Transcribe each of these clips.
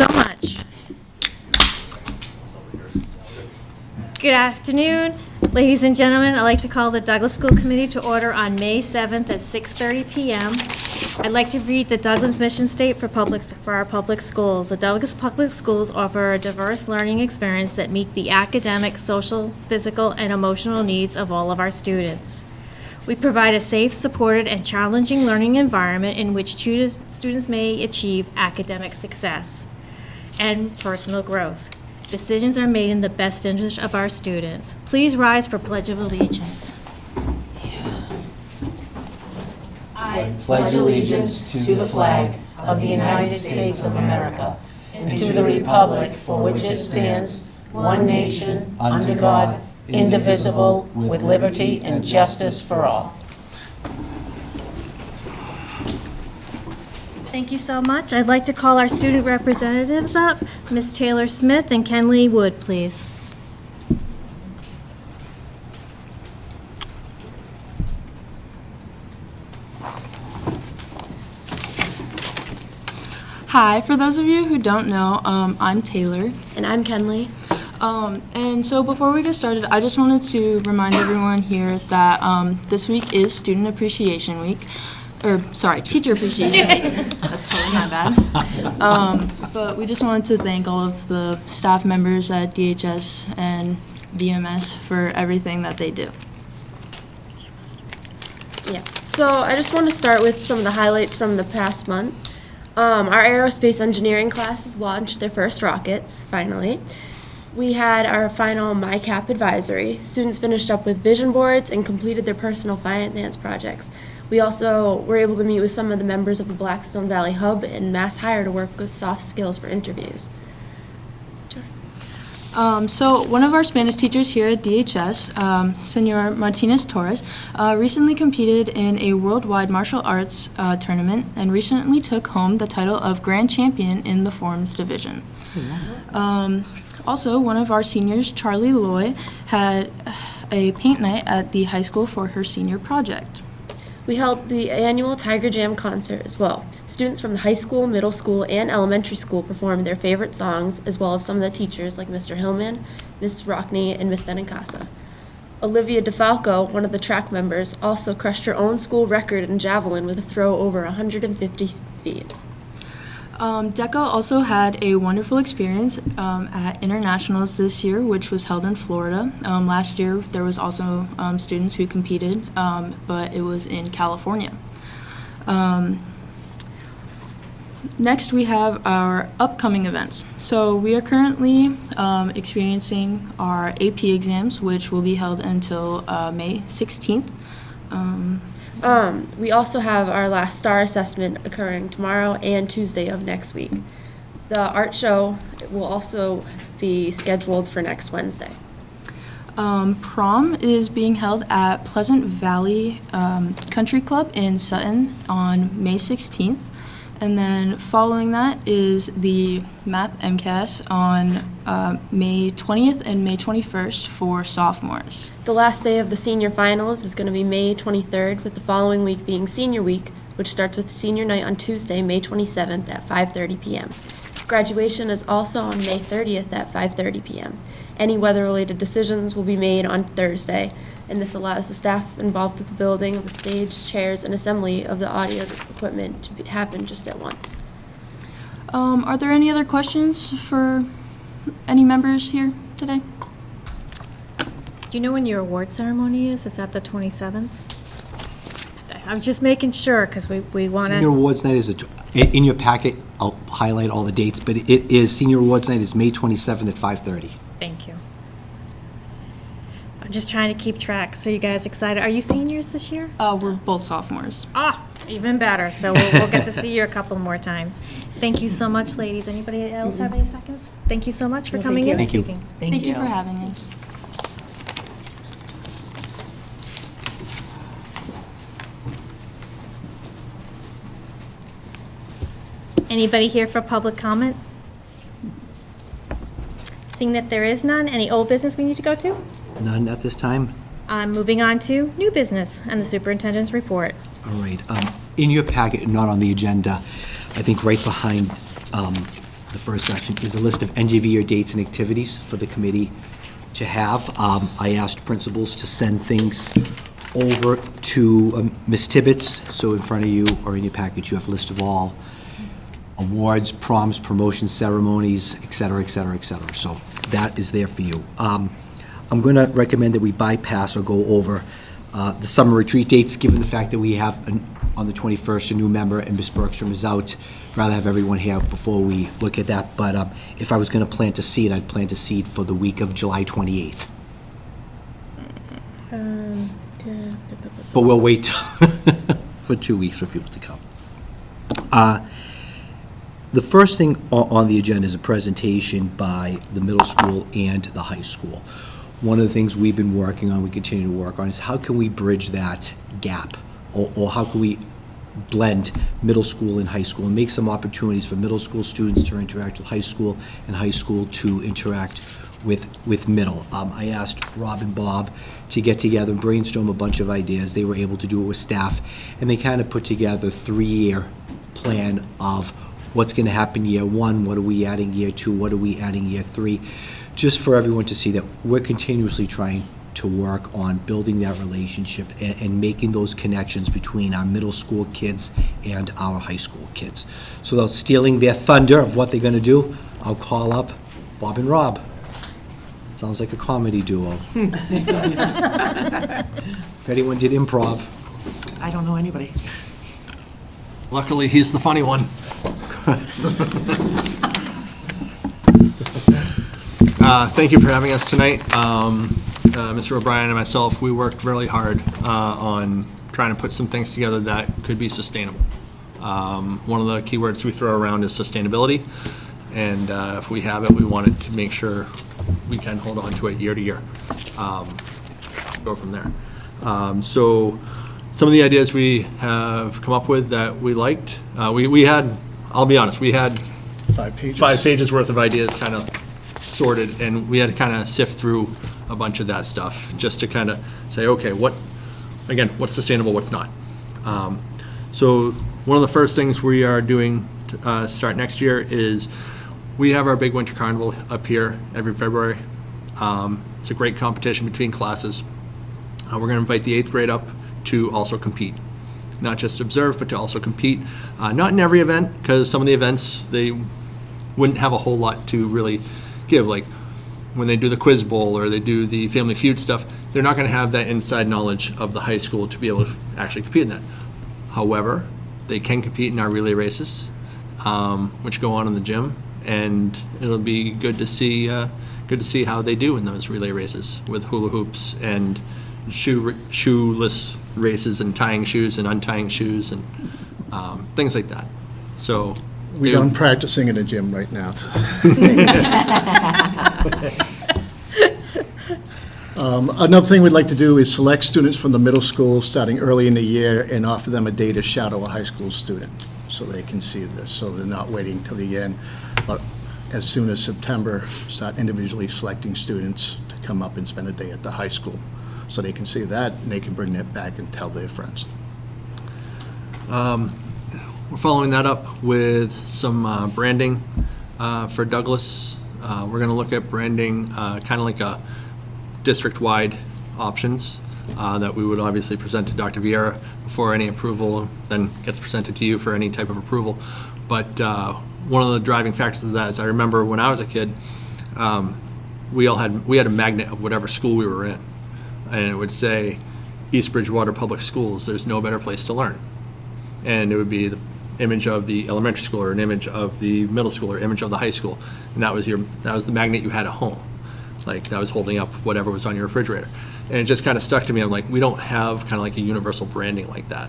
so much. Good afternoon, ladies and gentlemen. I'd like to call the Douglas School Committee to order on May 7th at 6:30 p.m. I'd like to read the Douglas mission statement for our public schools. The Douglas Public Schools offer a diverse learning experience that meet the academic, social, physical, and emotional needs of all of our students. We provide a safe, supported, and challenging learning environment in which students may achieve academic success and personal growth. Decisions are made in the best interest of our students. Please rise for Pledge of Allegiance. I pledge allegiance to the flag of the United States of America and to the republic for which it stands, one nation, under God, indivisible, with liberty and justice for all. Thank you so much. I'd like to call our student representatives up. Ms. Taylor Smith and Kenley Wood, please. Hi, for those of you who don't know, I'm Taylor. And I'm Kenley. And so before we get started, I just wanted to remind everyone here that this week is Student Appreciation Week. Teacher Appreciation Week. That's totally my bad. But we just wanted to thank all of the staff members at DHS and DMS for everything that they do. Yeah. So I just want to start with some of the highlights from the past month. Our aerospace engineering classes launched their first rockets, finally. We had our final MyCap advisory. Students finished up with vision boards and completed their personal finance projects. We also were able to meet with some of the members of the Blackstone Valley Hub and Mass Hire to work with soft skills for interviews. So one of our Spanish teachers here at DHS, Senor Martinez Torres, recently competed in a worldwide martial arts tournament and recently took home the title of Grand Champion in the Forms Division. Also, one of our seniors, Charlie Loy, had a paint night at the high school for her senior project. We held the annual Tiger Jam concert as well. Students from the high school, middle school, and elementary school performed their favorite songs, as well as some of the teachers like Mr. Hillman, Ms. Rockney, and Ms. Benincasa. Olivia DeFalco, one of the track members, also crushed her own school record in javelin with a throw over 150 feet. DECA also had a wonderful experience at internationals this year, which was held in Florida. Last year, there was also students who competed, but it was in California. Next, we have our upcoming events. So we are currently experiencing our AP exams, which will be held until May 16th. We also have our last STAR assessment occurring tomorrow and Tuesday of next week. The art show will also be scheduled for next Wednesday. Prom is being held at Pleasant Valley Country Club in Sutton on May 16th. And then following that is the Math MCAS on May 20th and May 21st for sophomores. The last day of the senior finals is going to be May 23rd, with the following week being senior week, which starts with senior night on Tuesday, May 27th at 5:30 p.m. Graduation is also on May 30th at 5:30 p.m. Any weather-related decisions will be made on Thursday, and this allows the staff involved with the building of the stage, chairs, and assembly of the audio equipment to happen just at once. Are there any other questions for any members here today? Do you know when your award ceremony is? Is that the 27th? I'm just making sure because we want Senior to. Awards Night is, in your packet, I'll highlight all the dates, but it is, Senior Awards Night is May 27th at 5:30. Thank you. I'm just trying to keep track. So you guys excited? Are you seniors this year? We're both sophomores. Ah, even better. So we'll get to see you a couple more times. Thank you so much, ladies. Anybody else have any seconds? Thank you so much for coming in this evening. Thank you for having us. Anybody here for public comment? Seeing that there is none, any old business we need to go to? None at this time? Moving on to new business and the superintendent's report. All right. In your packet, not on the agenda, I think right behind the first section, is a list of end-of-year dates and activities for the committee to have. I asked principals to send things over to Ms. Tibbetts, so in front of you or in your package, you have a list of all awards, proms, promotions, ceremonies, et cetera, et cetera, et cetera. So that is there for you. I'm going to recommend that we bypass or go over the summer retreat dates, given the fact that we have, on the 21st, a new member, and Ms. Bergstrom is out. Rather have everyone here before we look at that. But if I was going to plant a seed, I'd plant a seed for the week of July 28th. But we'll wait for 2 weeks for people to come. The first thing on the agenda is a presentation by the middle school and the high school. One of the things we've been working on, we continue to work on, is how can we bridge that gap? Or how can we blend middle school and high school and make some opportunities for middle school students to interact with high school and high school to interact with middle. I asked Rob and Bob to get together and brainstorm a bunch of ideas. They were able to do it with staff, and they kind of put together a 3-year plan of what's going to happen year 1, what are we adding year 2, what are we adding year 3, just for everyone to see that we're continuously trying to work on building that relationship and making those connections between our middle school kids and our high school kids. So without stealing their thunder of what they're going to do, I'll call up Bob and Rob. Sounds like a comedy duo. If anyone did improv. I don't know anybody. Luckily, he's the funny one. Thank you for having us tonight. Mr. O'Brien and myself, we worked really hard on trying to put some things together that could be sustainable. One of the key words we throw around is sustainability, and if we have it, we wanted to make sure we can hold on to it year to year. Go from there. So some of the ideas we have come up with that we liked, we had, I'll be honest, we had 5 pages. 5 pages worth of ideas kind of sorted, and we had to kind of sift through a bunch of that stuff just to kind of say, okay, what's sustainable, what's not. So one of the first things we are doing to start next year is we have our big winter carnival up here every February. It's a great competition between classes. We're going to invite the 8th grade up to also compete. Not just observe, but to also compete. Not in every event, because some of the events, they wouldn't have a whole lot to really give. Like when they do the quiz bowl or they do the Family Feud stuff, they're not going to have that inside knowledge of the high school to be able to actually compete in that. However, they can compete in our relay races, which go on in the gym, and it'll be good to see how they do in those relay races with hula hoops and shoeless races and tying shoes and untying shoes and things like that. So We're done practicing in the gym right now. Another thing we'd like to do is select students from the middle school starting early in the year and offer them a day to shadow a high school student so they can see this, so they're not waiting till the end. But as soon as September, start individually selecting students to come up and spend a day at the high school so they can see that and they can bring that back and tell their friends. we're following that up with some branding for Douglas. We're going to look at branding kind of like a district-wide options that we would obviously present to Dr. Vieira before any approval then gets presented to you for any type of approval. But one of the driving factors of that is I remember when I was a kid, we had a magnet of whatever school we were in, and it would say East Bridgewater Public Schools, there's no better place to learn. And it would be the image of the elementary school or an image of the middle school or image of the high school, and that was the magnet you had at home. Like that was holding up whatever was on your refrigerator. And it just kind of stuck to me. I'm like, we don't have kind of like a universal branding like that.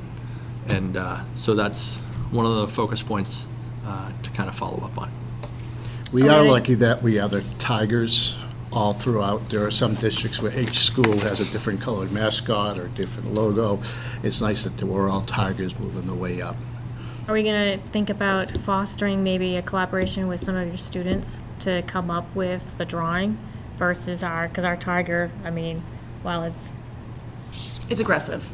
And so that's one of the focus points to kind of follow up on. We are Okay. lucky that we are the Tigers all throughout. There are some districts where each school has a different colored mascot or different logo. It's nice that we're all Tigers moving the way up. Are we going to think about fostering maybe a collaboration with some of your students to come up with the drawing versus because our tiger, I mean, while it's It's aggressive.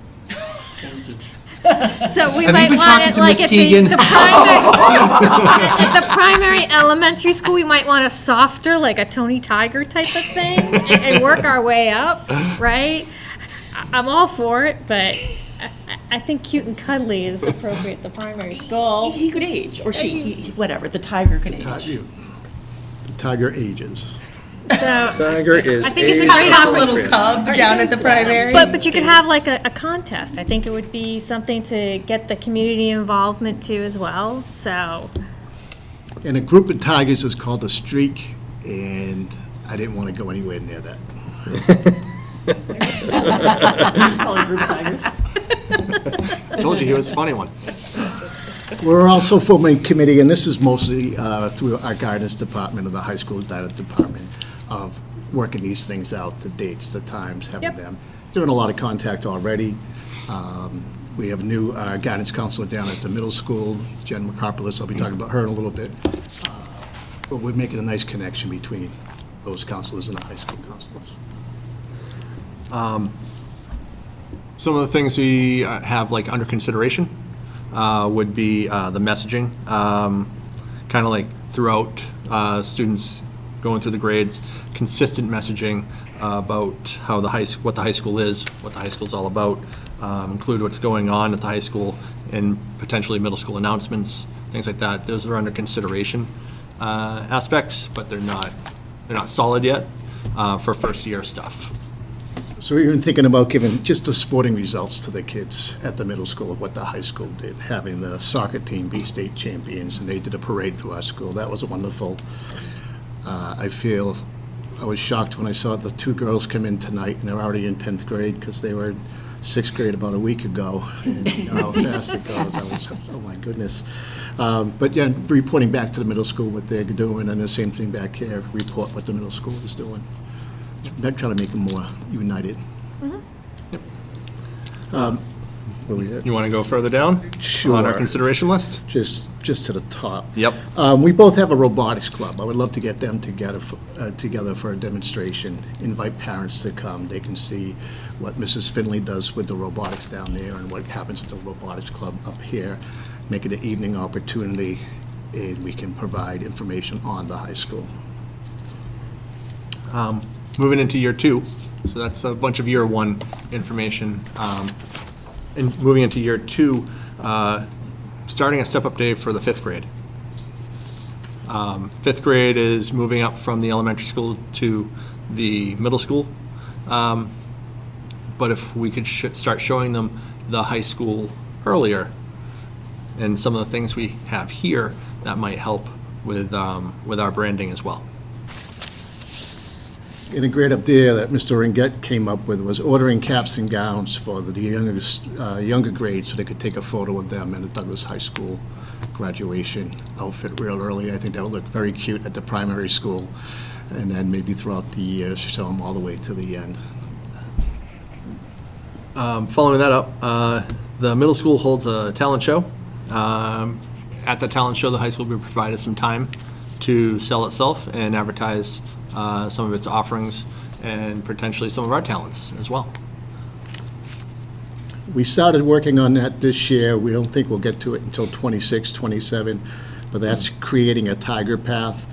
So we Have might you been want talking it to like Miss at Keegan? the primary, at the primary elementary school, we might want a softer, like a Tony Tiger type of thing, and work our way up, right? I'm all for it, but I think cute and cuddly is appropriate at the primary school. He could age, or whatever, the tiger could age. The tiger ages. So, Tiger is I think it's a great opportunity. Cub down at the primary. But you could have like a contest. I think it would be something to get the community involvement too as well, so. And a group of tigers is called a streak, and I didn't want to go anywhere near that. Call it group tigers. I told you he was a funny one. We're also forming a committee, and this is mostly through our guidance department of the high school guidance department, of working these things out, the dates, the times, having Yep. them. Doing a lot of contact already. We have a new guidance counselor down at the middle school, Jen McCarpolis. I'll be talking about her in a little bit. But we're making a nice connection between those counselors and the high school counselors. Some of the things we have like under consideration would be the messaging, kind of like throughout students going through the grades, consistent messaging about how what the high school is, what the high school is all about, include what's going on at the high school and potentially middle school announcements, things like that. Those are under consideration aspects, but they're not solid yet for first year stuff. So we're even thinking about giving just the sporting results to the kids at the middle school of what the high school did, having the soccer team be state champions, and they did a parade through our school. That was wonderful. I was shocked when I saw the two girls come in tonight, and they're already in 10th grade, because they were in 6th grade about a week ago. And you know how fast it goes. I was, oh my goodness. But yeah, reporting back to the middle school what they're doing, and the same thing back here, report what the middle school is doing. I'm trying to make them more united. Where we at? You want to go further down? Sure. On our consideration list? Just to the top. Yep. We both have a robotics club. I would love to get them together for a demonstration, invite parents to come. They can see what Mrs. Finley does with the robotics down there and what happens at the robotics club up here. Make it an evening opportunity, and we can provide information on the high school. Moving into year 2, so that's a bunch of year 1 information. And moving into year 2, starting a step-up day for the 5th grade. 5th grade is moving up from the elementary school to the middle school. But if we could start showing them the high school earlier, and some of the things we have here, that might help with our branding as well. And a grade up there that Mr. Ringett came up with was ordering caps and gowns for the younger grades so they could take a photo of them in the Douglas High School graduation outfit real early. I think that would look very cute at the primary school, and then maybe throughout the year, show them all the way to the end. Following that up, the middle school holds a talent show. At the talent show, the high school will be provided some time to sell itself and advertise some of its offerings and potentially some of our talents as well. We started working on that this year. We don't think we'll get to it until 26, 27, but that's creating a tiger path,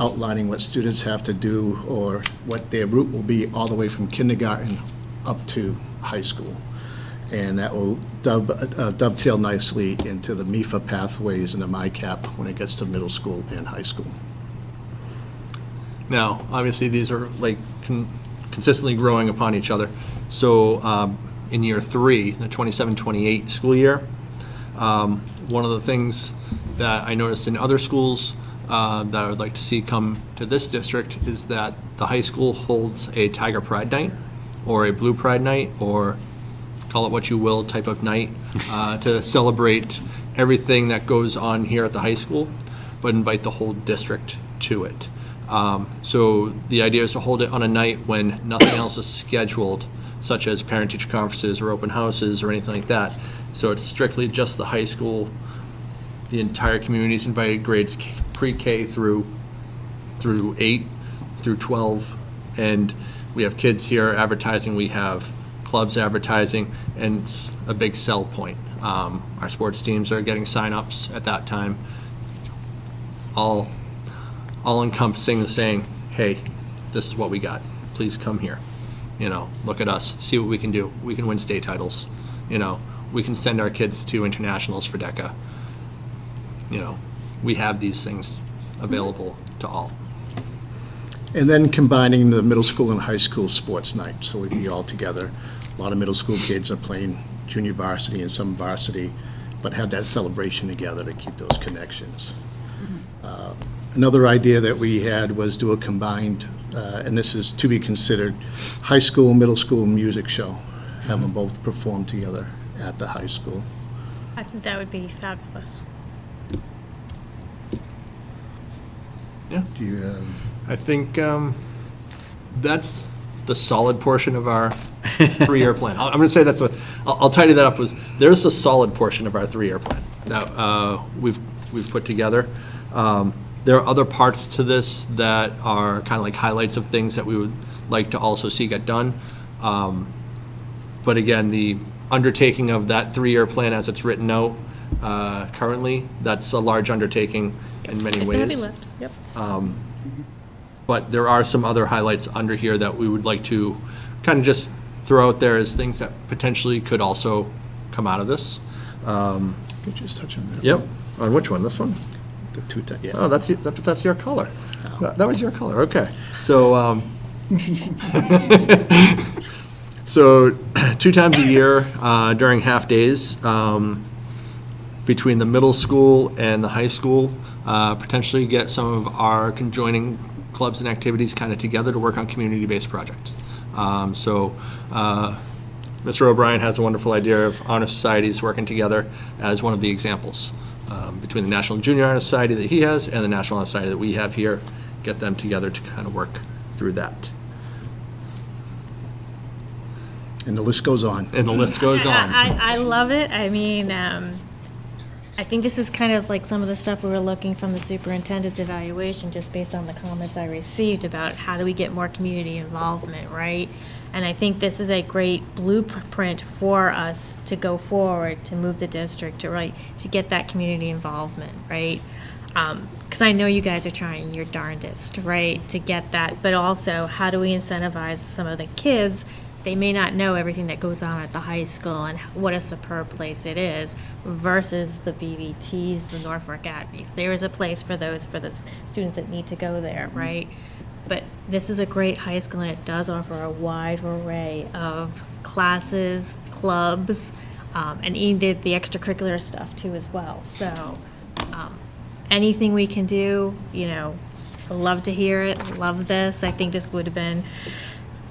outlining what students have to do or what their route will be all the way from kindergarten up to high school. And that will dovetail nicely into the MIFA pathways and the MyCap when it gets to middle school and high school. Now, obviously, these are like consistently growing upon each other. So in year 3, the 27-28 school year, one of the things that I noticed in other schools that I would like to see come to this district is that the high school holds a Tiger Pride Night or a Blue Pride Night, or call it what you will type of night, to celebrate everything that goes on here at the high school, but invite the whole district to it. So the idea is to hold it on a night when nothing else is scheduled, such as parent-teacher conferences or open houses or anything like that. So it's strictly just the high school, the entire community is invited, grades pre-K through 8 through 12, and we have kids here advertising, we have clubs advertising, and it's a big sell point. Our sports teams are getting signups at that time. All encompassing the saying, hey, this is what we got. Please come here. You know, look at us, see what we can do. We can win state titles. You know, we can send our kids to internationals for DECA. You know, we have these things available to all. And then combining the middle school and high school sports night, so we'd be all together. A lot of middle school kids are playing junior varsity and some varsity, but have that celebration together to keep those connections. Another idea that we had was do a combined, and this is to be considered, high school, middle school music show. Have them both perform together at the high school. I think that would be fabulous. Do you, I think that's the solid portion of our three-year plan. I'm going to say I'll tidy that up. There's a solid portion of our three-year plan that we've put together. There are other parts to this that are kind of like highlights of things that we would like to also see get done. But again, the undertaking of that three-year plan as it's written out currently, that's a large undertaking in many It's ways. a heavy lift, yep. But there are some other highlights under here that we would like to kind of just throw out there as things that potentially could also come out of this. could you just touch on that? Yep. On which one? This one? The two, yeah. Oh, that's your color. That was your color, okay. So, so 2 times a year during half-days, between the middle school and the high school, potentially get some of our conjoining clubs and activities kind of together to work on community-based projects. So Mr. O'Brien has a wonderful idea of honor societies working together as one of the examples. Between the National Junior Honor Society that he has and the National Honor Society that we have here, get them together to kind of work through that. And the list goes on. And the list goes on. I love it. I mean, I think this is kind of like some of the stuff we were looking from the superintendent's evaluation, just based on the comments I received about how do we get more community involvement, right? And I think this is a great blueprint for us to go forward, to move the district, to get that community involvement, right? Because I know you guys are trying your darndest, right, to get that, but also how do we incentivize some of the kids? They may not know everything that goes on at the high school and what a superb place it is versus the BVTs, the Norfolk Academies. There is a place for those, for the students that need to go there, right? But this is a great high school, and it does offer a wide array of classes, clubs, and even the extracurricular stuff too as well. So anything we can do, love to hear it, love this. I think this would have been,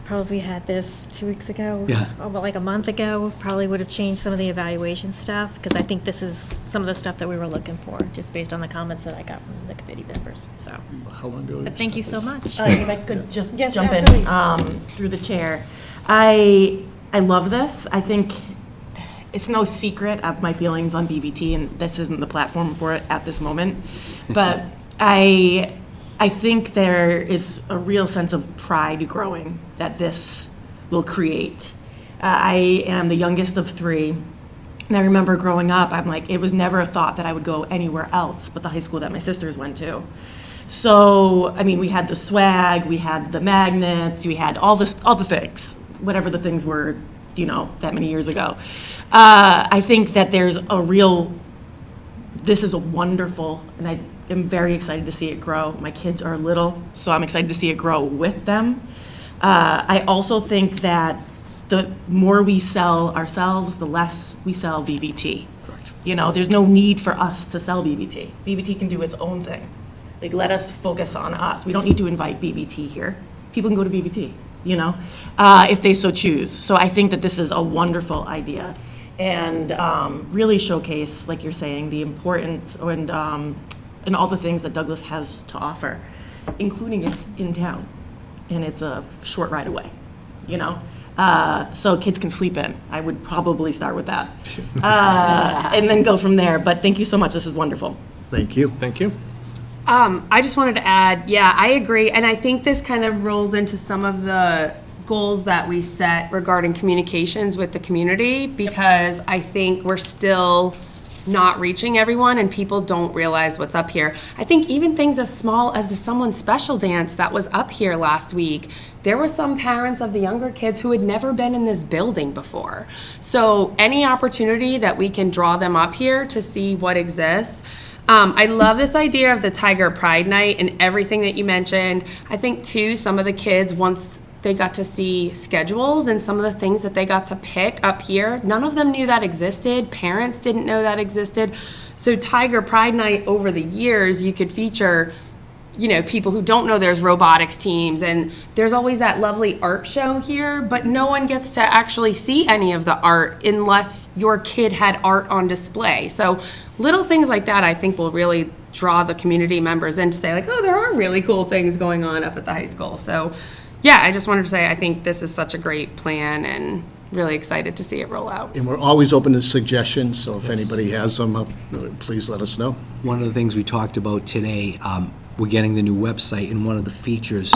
probably had this 2 weeks ago. Yeah. About like a month ago, probably would have changed some of the evaluation stuff, because I think this is some of the stuff that we were looking for, just based on the comments that I got from the committee members, so. How long ago? But thank you so much. If I could just Yes, jump absolutely. in through the chair. I love this. I think it's no secret of my feelings on BVT, and this isn't the platform for it at this moment. But I think there is a real sense of pride growing that this will create. I am the youngest of 3. And I remember growing up, I'm like, it was never a thought that I would go anywhere else but the high school that my sisters went to. So, I mean, we had the swag, we had the magnets, we had all the things, whatever the things were, that many years ago. I think that there's this is a wonderful, and I am very excited to see it grow. My kids are little, so I'm excited to see it grow with them. I also think that the more we sell ourselves, the less we sell BVT. There's no need for us to sell BVT. BVT can do its own thing. Like, let us focus on us. We don't need to invite BVT here. People can go to BVT, if they so choose. So I think that this is a wonderful idea, and really showcase, like you're saying, the importance and all the things that Douglas has to offer, including it's in town, and it's a short ride away, so kids can sleep in. I would probably start with that, and then go from there. But thank you so much. This is wonderful. Thank you. Thank you. I just wanted to add, yeah, I agree, and I think this kind of rolls into some of the goals that we set regarding communications with the community, because I think we're still not reaching everyone and people don't realize what's up here. I think even things as small as the Someone Special dance that was up here last week, there were some parents of the younger kids who had never been in this building before. So any opportunity that we can draw them up here to see what exists. I love this idea of the Tiger Pride Night and everything that you mentioned. I think too, some of the kids, once they got to see schedules and some of the things that they got to pick up here, none of them knew that existed. Parents didn't know that existed. So Tiger Pride Night, over the years, you could feature, you know, people who don't know there's robotics teams, and there's always that lovely art show here, but no one gets to actually see any of the art unless your kid had art on display. So little things like that, I think, will really draw the community members in to say, like, oh, there are really cool things going on up at the high school. So yeah, I just wanted to say I think this is such a great plan and really excited to see it roll out. And we're always open to suggestions, so if anybody has them, please let us know. One of the things we talked about today, we're getting the new website, and one of the features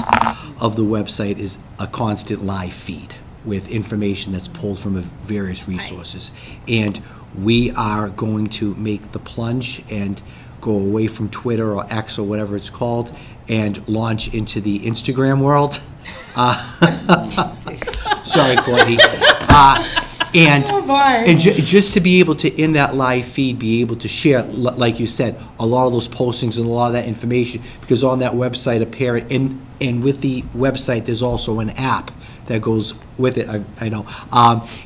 of the website is a constant live feed with information that's pulled from various resources. And we are going to make the plunge and go away from Twitter or X or whatever it's called and launch into the Instagram world. Sorry, Courtney. And just to be able to, in that live feed, be able to share, like you said, a lot of those postings and a lot of that information, because on that website, a parent, and with the website, there's also an app that goes with it, I know.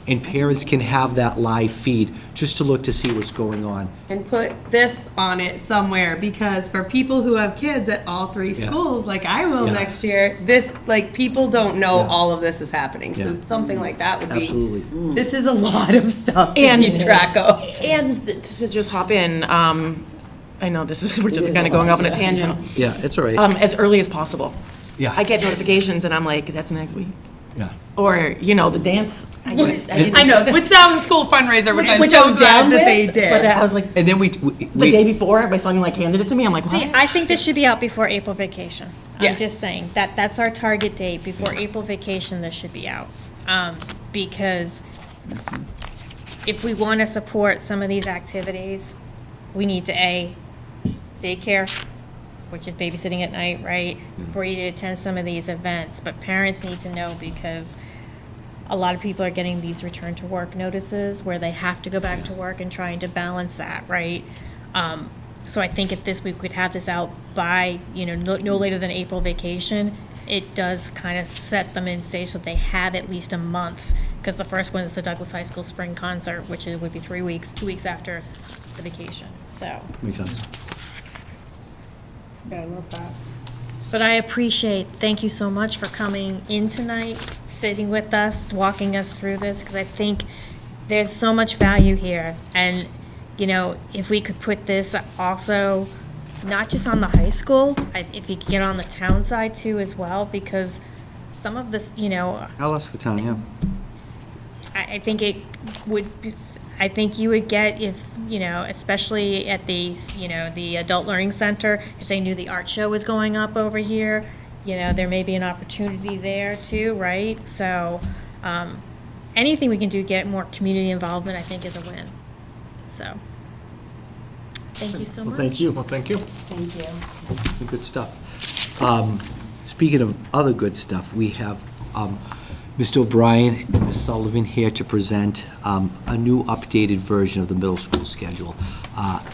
And parents can have that live feed just to look to see what's going on. And put this on it somewhere, because for people who have kids at all three Yeah. schools, like I will Yeah. next year, this, like, people don't know Yeah. all of this is happening. So Yeah. something like that would be. Absolutely. This is a lot of stuff to And- keep track of. And to just hop in, I know this is, we're just kind of going off on a tangent, Yeah, it's all right. as early as possible. Yeah. I get notifications and I'm like, that's next week. Yeah. Or, you know, the dance. I didn't- I know, which that was a school fundraiser, which I'm Which so I was glad down that with, they did. But I was like, And then the day before, my son like handed it to me, I'm like, See, what? I think this should be out before April vacation. I'm Yes. just saying, that's our target date. Before April vacation, this should be out. Because if we want to support some of these activities, we need to, daycare, which is babysitting at night, right? For you to attend some of these events, but parents need to know, because a lot of people are getting these return to work notices where they have to go back to work and trying to balance that, right? So I think if we could have this out by, no later than April vacation, it does kind of set them in stage so they have at least a month. Because the first one is the Douglas High School Spring Concert, which would be 3 weeks, 2 weeks after the vacation, so. Makes sense. Yeah, I love that. But I appreciate, thank you so much for coming in tonight, sitting with us, walking us through this, because I think there's so much value here. And, if we could put this also, not just on the high school, if you could get on the town side too as well, because some of this, I'll ask the town, yeah. I think it would, I think you would get if, especially at the, the Adult Learning Center, if they knew the art show was going up over here, there may be an opportunity there too, right? So, anything we can do to get more community involvement, I think is a win. So, thank you so much. Well, thank you. Well, thank you. Thank you. Good stuff. Speaking of other good stuff, we have Mr. O'Brien and Ms. Sullivan here to present a new updated version of the middle school schedule.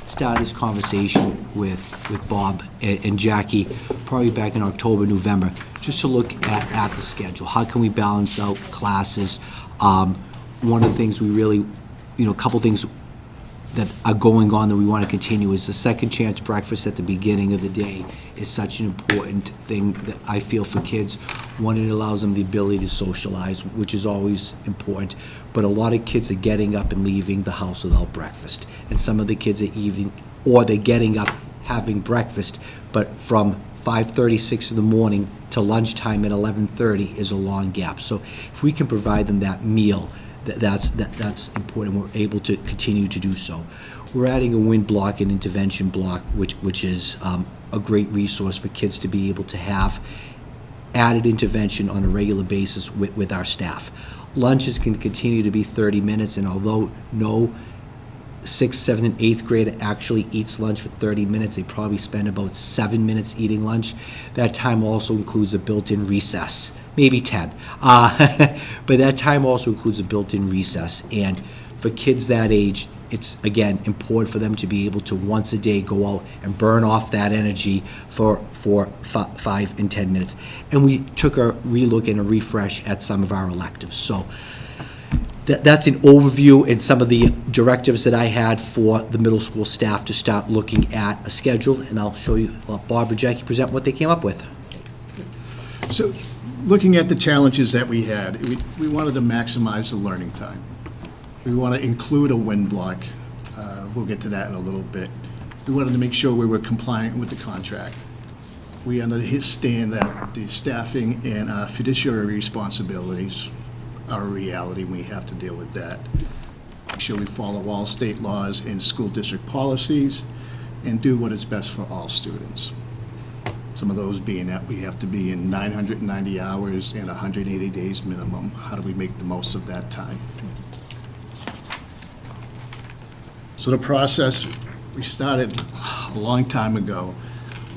Started this conversation with Bob and Jackie probably back in October, November, just to look at the schedule. How can we balance out classes? One of the things we really, a couple things that are going on that we want to continue is the second chance breakfast at the beginning of the day is such an important thing that I feel for kids. One, it allows them the ability to socialize, which is always important, but a lot of kids are getting up and leaving the house without breakfast. And some of the kids are even, or they're getting up, having breakfast, but from 5:30, 6 in the morning to lunchtime at 11:30 is a long gap. So if we can provide them that meal, that's important. We're able to continue to do so. We're adding a WIN block and intervention block, which is a great resource for kids to be able to have added intervention on a regular basis with our staff. Lunches can continue to be 30 minutes, and although no 6th, 7th, and 8th grader actually eats lunch for 30 minutes, they probably spend about 7 minutes eating lunch. That time also includes a built-in recess, maybe 10. But that time also includes a built-in recess. And for kids that age, it's, again, important for them to be able to once a day go out and burn off that energy for 5 and 10 minutes. And we took a relook and a refresh at some of our electives. So that's an overview and some of the directives that I had for the middle school staff to start looking at a schedule. And I'll show you, let Bob or Jackie present what they came up with. So, looking at the challenges that we had, we wanted to maximize the learning time. We want to include a win block. We'll get to that in a little bit. We wanted to make sure we were compliant with the contract. We understand that the staffing and fiduciary responsibilities are a reality. We have to deal with that. Make sure we follow all state laws and school district policies and do what is best for all students. Some of those being that we have to be in 990 hours and 180 days minimum. How do we make the most of that time? So the process, we started a long time ago,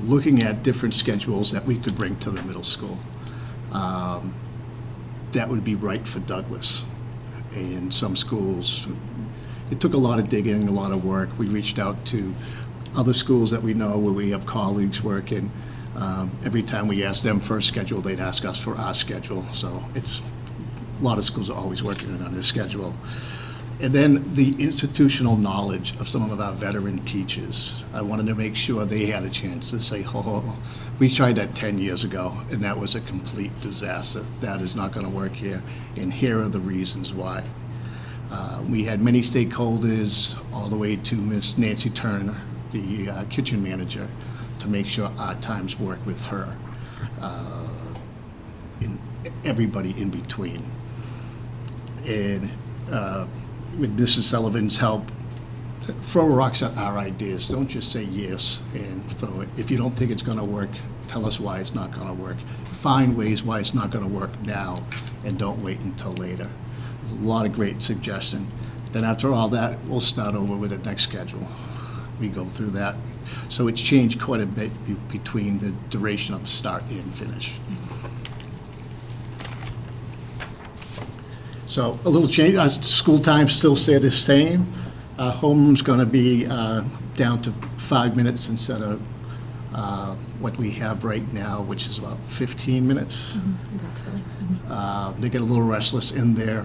looking at different schedules that we could bring to the middle school. That would be right for Douglas. And some schools, it took a lot of digging, a lot of work. We reached out to other schools that we know where we have colleagues working. Every time we asked them for a schedule, they'd ask us for our schedule. So it's, a lot of schools are always working on their schedule. And then the institutional knowledge of some of our veteran teachers. I wanted to make sure they had a chance to say, oh, we tried that 10 years ago, and that was a complete disaster. That is not going to work here, and here are the reasons why. We had many stakeholders, all the way to Miss Nancy Turner, the kitchen manager, to make sure our times work with her, and everybody in between. And with Mrs. Sullivan's help, throw rocks at our ideas. Don't just say yes and throw it. If you don't think it's going to work, tell us why it's not going to work. Find ways why it's not going to work now, and don't wait until later. A lot of great suggestions. Then after all that, we'll start over with the next schedule. We go through that. So it's changed quite a bit between the duration of start and finish. So a little change. School time still stay the same. Homeroom's going to be down to 5 minutes instead of what we have right now, which is about 15 minutes. They get a little restless in there.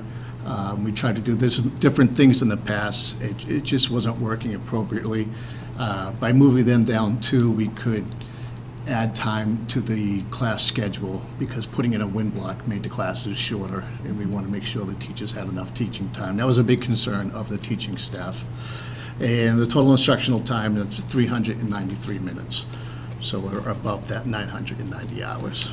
We tried to do different things in the past. It just wasn't working appropriately. By moving them down 2, we could add time to the class schedule, because putting in a win block made the classes shorter, and we want to make sure the teachers had enough teaching time. That was a big concern of the teaching staff. And the total instructional time is 393 minutes. So we're above that 990 hours.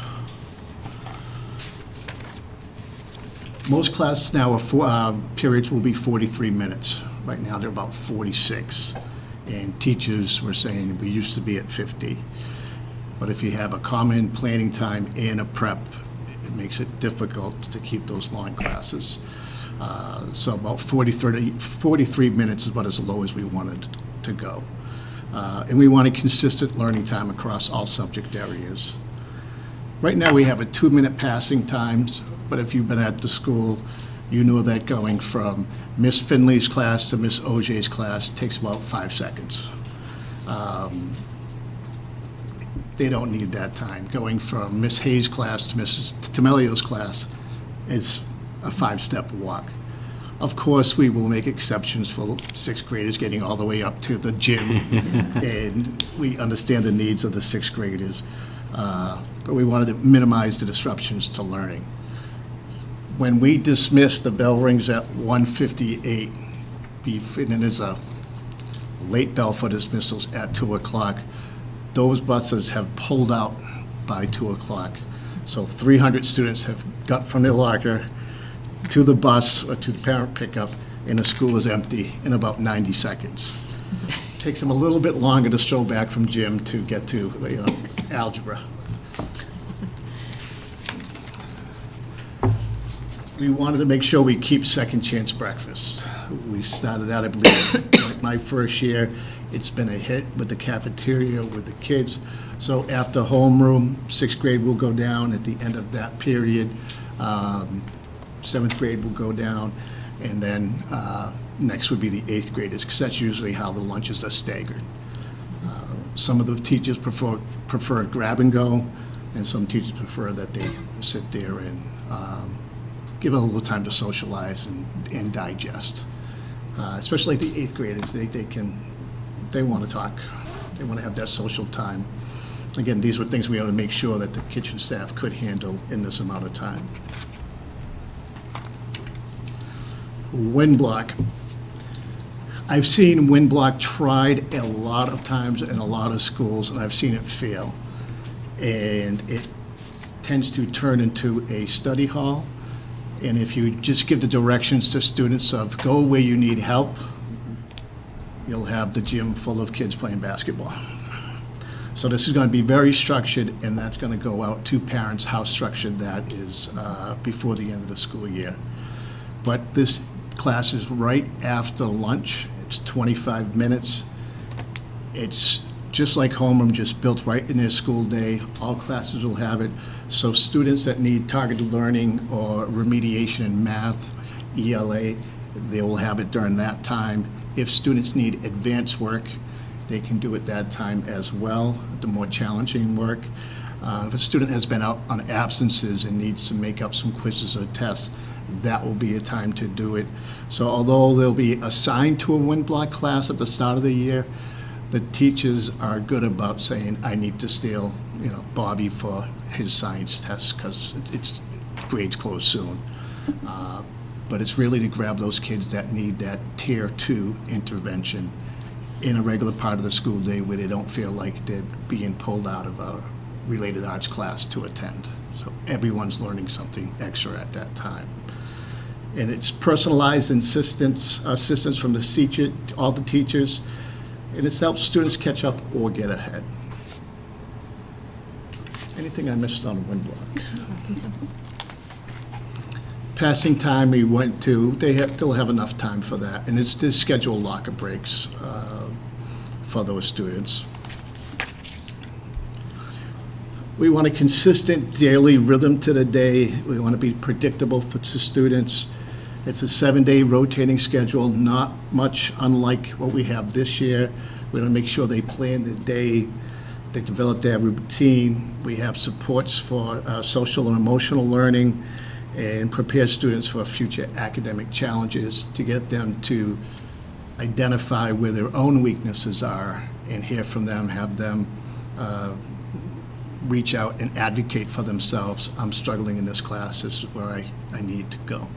Most classes now are periods will be 43 minutes. Right now they're about 46. And teachers were saying we used to be at 50. But if you have a common planning time and a prep, it makes it difficult to keep those long classes. So about 43 minutes is about as low as we wanted to go. And we wanted consistent learning time across all subject areas. Right now we have a 2-minute passing times, but if you've been at the school, you know that going from Miss Finley's class to Miss OJ's class takes about 5 seconds. They don't need that time. Going from Miss Hayes' class to Mrs. Tamelio's class is a 5-step walk. Of course, we will make exceptions for 6th graders getting all the way up to the gym, and we understand the needs of the 6th graders, but we wanted to minimize the disruptions to learning. When we dismiss, the bell rings at 1:58, and there's a late bell for dismissals at 2 o'clock. Those buses have pulled out by 2 o'clock. So 300 students have got from their locker to the bus or to the parent pickup, and the school is empty in about 90 seconds. Takes them a little bit longer to stroll back from gym to get to algebra. We wanted to make sure we keep second chance breakfast. We started out, I believe, like my first year, it's been a hit with the cafeteria, with the kids. So after homeroom, 6th grade will go down at the end of that period. 7th grade will go down, and then next would be the 8th graders, because that's usually how the lunches are staggered. Some of the teachers prefer grab and go, and some teachers prefer that they sit there and give a little time to socialize and digest. Especially the 8th graders, they want to talk, they want to have that social time. Again, these were things we ought to make sure that the kitchen staff could handle in this amount of time. Wind block. I've seen wind block tried a lot of times in a lot of schools, and I've seen it fail. And it tends to turn into a study hall. And if you just give the directions to students of go where you need help, you'll have the gym full of kids playing basketball. So this is going to be very structured, and that's going to go out to parents how structured that is before the end of the school year. But this class is right after lunch. It's 25 minutes. It's just like homeroom, just built right in their school day. All classes will have it. So students that need targeted learning or remediation in math, ELA, they will have it during that time. If students need advanced work, they can do it that time as well, the more challenging work. If a student has been out on absences and needs to make up some quizzes or tests, that will be a time to do it. So although they'll be assigned to a wind block class at the start of the year, the teachers are good about saying, I need to steal, Bobby for his science test because it's grades close soon. But it's really to grab those kids that need that tier 2 intervention in a regular part of the school day where they don't feel like they're being pulled out of a related arts class to attend. So everyone's learning something extra at that time. And it's personalized assistance from the teacher, all the teachers, and it's helps students catch up or get ahead. Anything I missed on wind block? Passing time we went to, they'll have enough time for that, and there's scheduled locker breaks for those students. We want a consistent daily rhythm to the day. We want to be predictable to students. It's a 7-day rotating schedule, not much unlike what we have this year. We want to make sure they plan the day, they develop their routine. We have supports for social and emotional learning and prepare students for future academic challenges to get them to identify where their own weaknesses are and hear from them, have them reach out and advocate for themselves. I'm struggling in this class, this is where I need to go.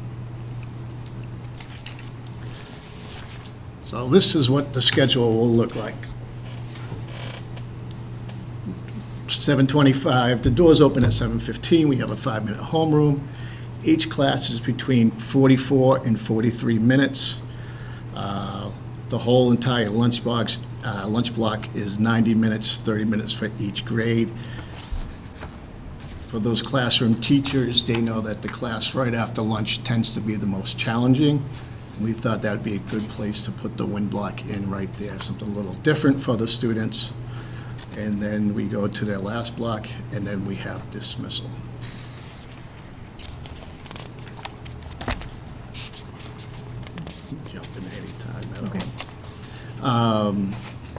So this is what the schedule will look like. 7:25, the doors open at 7:15. We have a 5-minute homeroom. Each class is between 44 and 43 minutes. The whole entire lunch block is 90 minutes, 30 minutes for each grade. For those classroom teachers, they know that the class right after lunch tends to be the most challenging. We thought that would be a good place to put the wind block in right there, something a little different for the students. And then we go to their last block, and then we have dismissal. Jump in any time at all.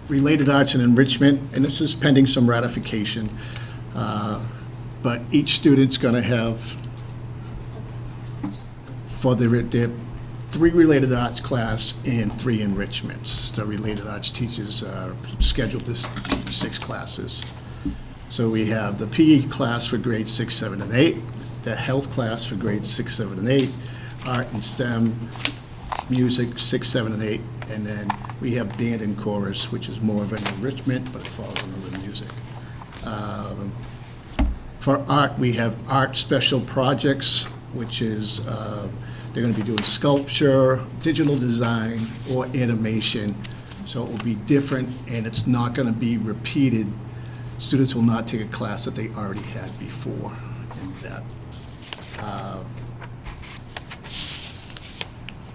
Related arts and enrichment, and this is pending some ratification, but each student's going to have, for their 3 related arts class and 3 enrichments. The related arts teachers are scheduled to teach 6 classes. So we have the PE class for grades 6, 7, and 8, the health class for grades 6, 7, and 8, art and STEM, music 6, 7, and 8, and then we have band and chorus, which is more of an enrichment, but it falls under the music. For art, we have art special projects, which is they're going to be doing sculpture, digital design, or animation. So it will be different, and it's not going to be repeated. Students will not take a class that they already had before in that.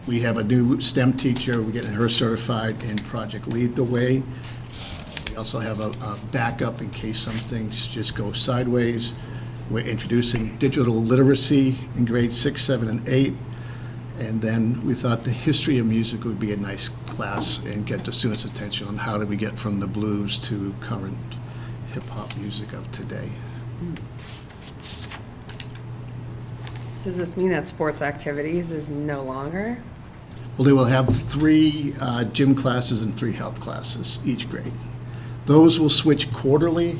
We have a new STEM teacher, we're getting her certified in Project Lead the Way. We also have a backup in case some things just go sideways. We're introducing digital literacy in grades 6, 7, and 8. And then we thought the history of music would be a nice class and get the students' attention on how do we get from the blues to current hip-hop music of today. Does this mean that sports activities is no longer? Well, they will have 3 gym classes and 3 health classes each grade. Those will switch quarterly.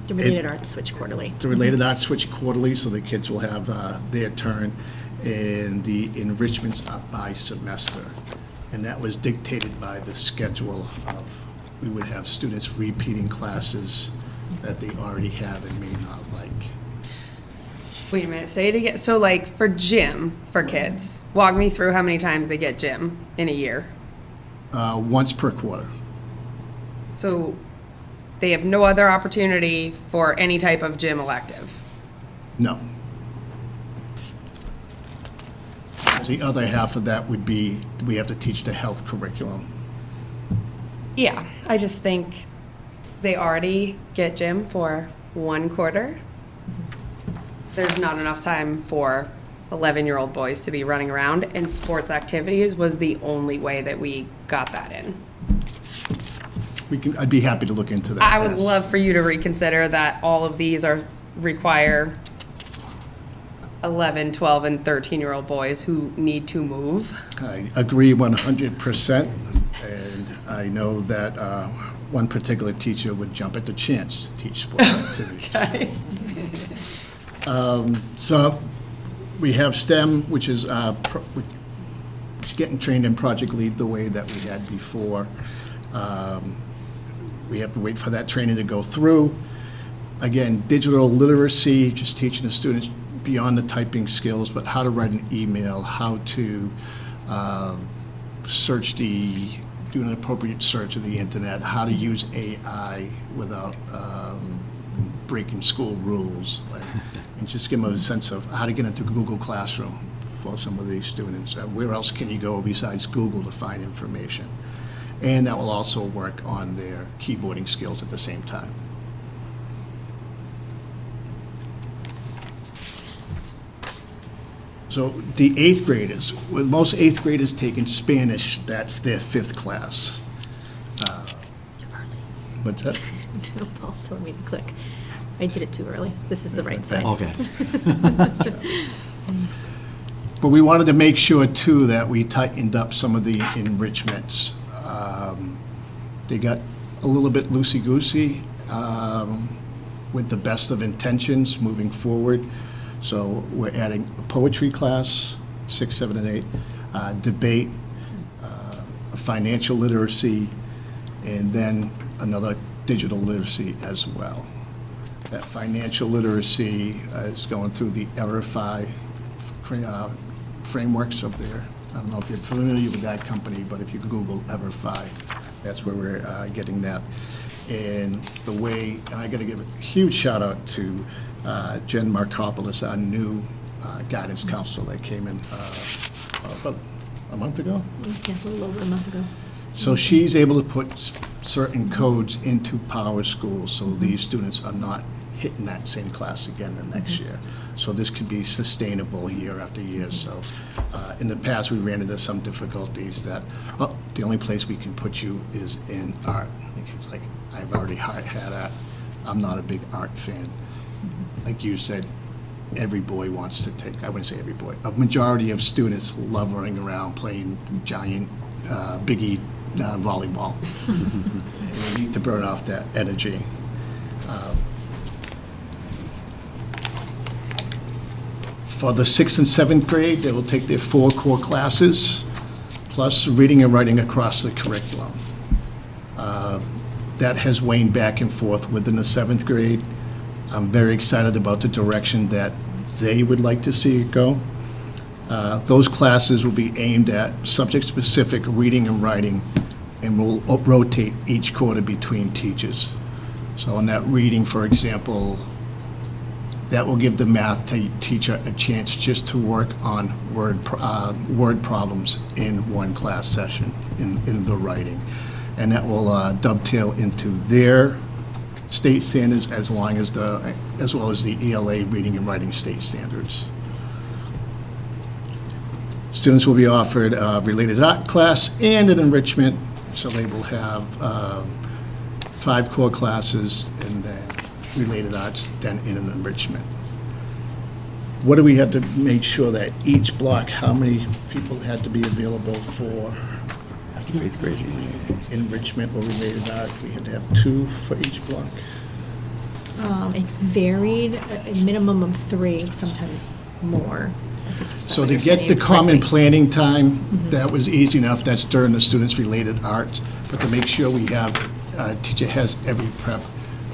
The related arts switch quarterly. The related arts switch quarterly, so the kids will have their turn, and the enrichments are by semester. And that was dictated by the schedule of, we would have students repeating classes that they already have and may not like. Wait a minute, say it again. So like for gym for kids, walk me through how many times they get gym in a year. Once per quarter. So they have no other opportunity for any type of gym elective. No. The other half of that would be, we have to teach the health curriculum. Yeah, I just think they already get gym for 1 quarter. There's not enough time for 11-year-old boys to be running around, and sports activities was the only way that we got that in. I'd be happy to look into that. I would yes. love for you to reconsider that all of these require 11, 12, and 13-year-old boys who need to move. I agree 100%, and I know that one particular teacher would jump at the chance to teach sports activities. Okay. So we have STEM, which is getting trained in Project Lead the Way that we had before. We have to wait for that training to go through. Again, digital literacy, just teaching the students beyond the typing skills, but how to write an email, how to do an appropriate search of the internet, how to use AI without breaking school rules, and just give them a sense of how to get into Google Classroom for some of these students. Where else can you go besides Google to find information? And that will also work on their keyboarding skills at the same time. So the 8th graders, with most 8th graders taking Spanish, that's their 5th class. What's that? Paul told me to click. I did it too early. This is the right side. Okay. But we wanted to make sure, too, that we tightened up some of the enrichments. They got a little bit loosey-goosey with the best of intentions moving forward. So we're adding a poetry class, 6, 7, and 8, debate, financial literacy, and then another digital literacy as well. That financial literacy is going through the Everify frameworks up there. I don't know if you're familiar with that company, but if you Google Everify, that's where we're getting that. And the way, and I got to give a huge shout out to Jen Markopoulos, our new guidance counselor that came in about a month ago. Yeah, a little over a month ago. So she's able to put certain codes into Power School so these students are not hitting that same class again the next year. So this could be sustainable year after year. So in the past, we ran into some difficulties that, oh, the only place we can put you is in art. It's like, I've already had that. I'm not a big art fan. Like you said, every boy wants to take, I wouldn't say every boy, a majority of students love running around playing giant Big E volleyball. And we need to burn off that energy. For the 6th and 7th grade, they will take their 4 core classes, plus reading and writing across the curriculum. That has waned back and forth within the 7th grade. I'm very excited about the direction that they would like to see it go. Those classes will be aimed at subject-specific reading and writing, and will rotate each quarter between teachers. So in that reading, for example, That will give the math teacher a chance just to work on word problems in one class session, in the writing. And that will dovetail into their state standards as well as the ELA reading and writing state standards. Students will be offered a related art class and an enrichment, so they will have 5 core classes and then related arts, then in an enrichment. What do we have to make sure that each block, how many people had to be available for Eighth grade. enrichment or related art? We had to have 2 for each block. It varied, a minimum of 3, sometimes more. So to get the common planning time, that was easy enough, that's during the students' related arts. But to make sure we have, teacher has every prep,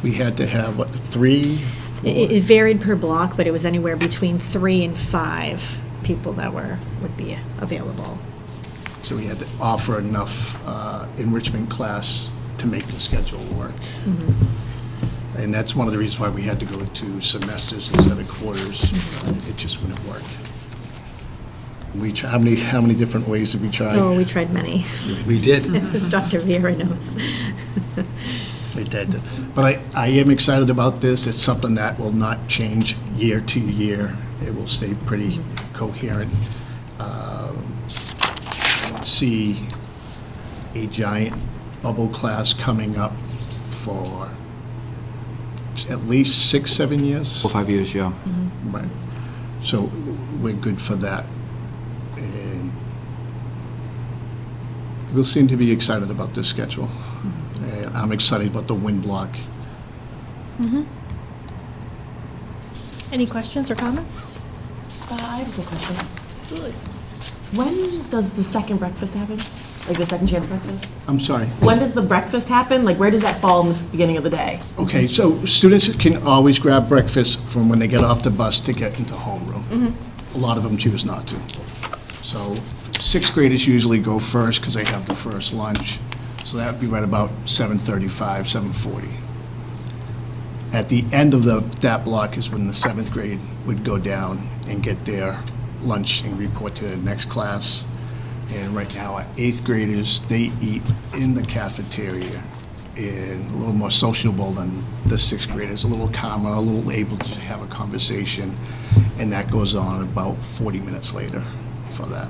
we had to have, 3? It varied per block, but it was anywhere between 3 and 5 people that would be available. So we had to offer enough enrichment class to make the schedule work. And that's one of the reasons why we had to go to semesters instead of quarters. It just wouldn't work. How many different ways did we try? Oh, we tried many. We did. Dr. Vera knows. It did. But I am excited about this. It's something that will not change year to year. It will stay pretty coherent. See a giant bubble class coming up for at least 6-7 years. 4 or 5 years, yeah. Right. So we're good for that. And people seem to be excited about this schedule. And I'm excited about the wind block. Any questions or comments? I have a quick question. Absolutely. When does the second breakfast happen? Like the second shift breakfast? I'm sorry. When does the breakfast happen? Like where does that fall in the beginning of the day? Okay, so students can always grab breakfast from when they get off the bus to get into homeroom. A lot of them choose not to. So 6th graders usually go first because they have the first lunch. So that would be right about 7:35, 7:40. At the end of that block is when the 7th grade would go down and get their lunch and report to the next class. And right now, our 8th graders, they eat in the cafeteria and a little more sociable than the 6th graders, a little calmer, a little able to have a conversation. And that goes on about 40 minutes later for that.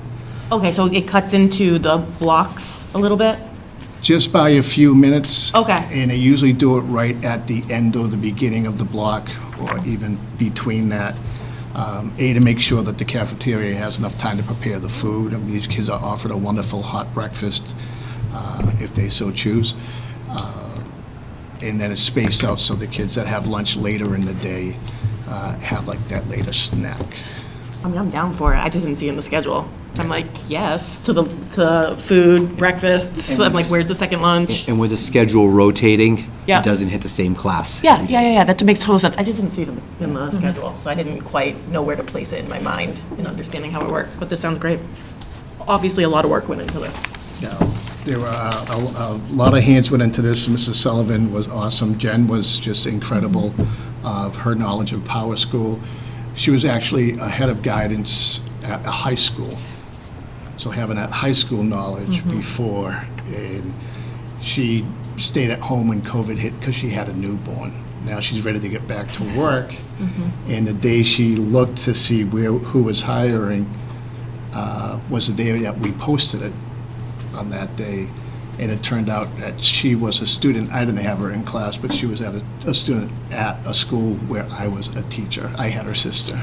Okay, so it cuts into the blocks a little bit? Just by a few minutes. Okay. And they usually do it right at the end or the beginning of the block, or even between that. To make sure that the cafeteria has enough time to prepare the food. I mean, these kids are offered a wonderful hot breakfast if they so choose. And then it's spaced out so the kids that have lunch later in the day have like that later snack. I mean, I'm down for it. I just didn't see it in the schedule. I'm like, yes, to food, breakfasts. I'm like, where's the second lunch? And with the schedule rotating, Yeah. it doesn't hit the same class. Yeah. That makes total sense. I just didn't see it in the schedule, so I didn't quite know where to place it in my mind in understanding how it worked. But this sounds great. Obviously, a lot of work went into this. Now, there were a lot of hands went into this. Mrs. Sullivan was awesome. Jen was just incredible of her knowledge of Power School. She was actually a head of guidance at a high school. So having that high school knowledge before, and she stayed at home when COVID hit because she had a newborn. Now she's ready to get back to work. And the day she looked to see who was hiring was the day that we posted it on that day. And it turned out that she was a student. I didn't have her in class, but she was a student at a school where I was a teacher. I had her sister.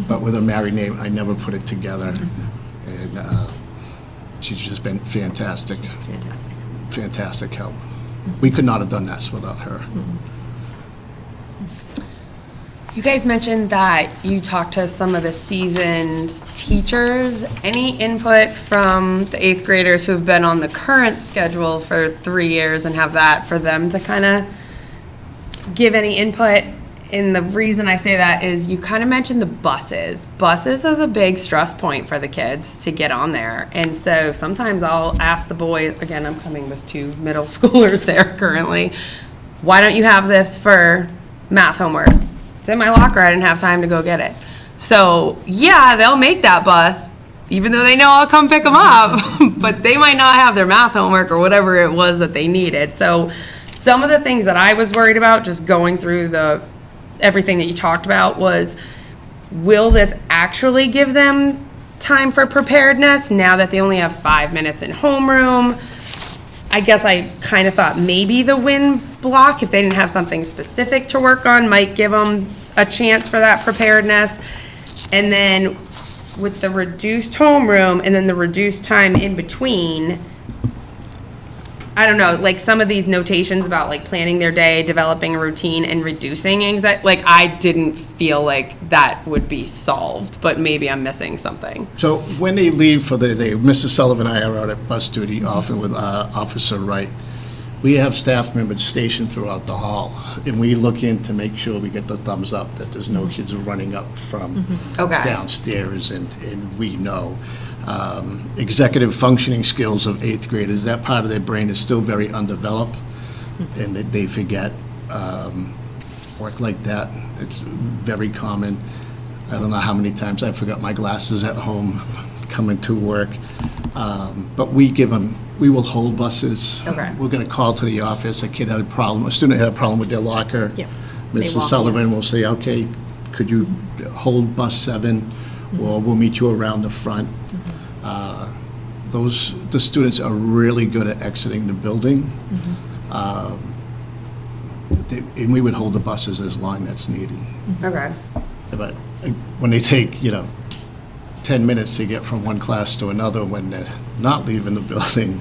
But with a married name, I never put it together. And she's just been fantastic. It's fantastic. Fantastic help. We could not have done this without her. You guys mentioned that you talked to some of the seasoned teachers. Any input from the 8th graders who have been on the current schedule for 3 years and have that for them to kind of give any input? And the reason I say that is you kind of mentioned the buses. Buses is a big stress point for the kids to get on there. And so sometimes I'll ask the boys, again, I'm coming with 2 middle schoolers there currently, why don't you have this for math homework? It's in my locker. I didn't have time to go get it. So, yeah, they'll make that bus, even though they know I'll come pick them up, but they might not have their math homework or whatever it was that they needed. So some of the things that I was worried about, just going through everything that you talked about, was, will this actually give them time for preparedness now that they only have 5 minutes in homeroom? I guess I kind of thought maybe the WIN block, if they didn't have something specific to work on, might give them a chance for that preparedness. And then with the reduced homeroom and then the reduced time in between, I don't know, like some of these notations about like planning their day, developing a routine, and reducing anxiety, like I didn't feel like that would be solved, but maybe I'm missing something. So when they leave for the day, Mr. Sullivan and I are out at bus duty often with Officer Wright. We have staff members stationed throughout the hall, and we look in to make sure we get the thumbs up that there's no kids running up from Okay. downstairs, and we know. Executive functioning skills of 8th graders, that part of their brain is still very undeveloped, and they forget. Work like that, it's very common. I don't know how many times I forgot my glasses at home coming to work. But we will hold buses. Okay. We're going to call to the office, a student had a problem with their locker. Yeah. They Mrs. walk, Sullivan yes. will say, okay, could you hold bus 7, or we'll meet you around the front. The students are really good at exiting the building. And we would hold the buses as long as needed. Okay. But when they take, 10 minutes to get from one class to another when they're not leaving the building,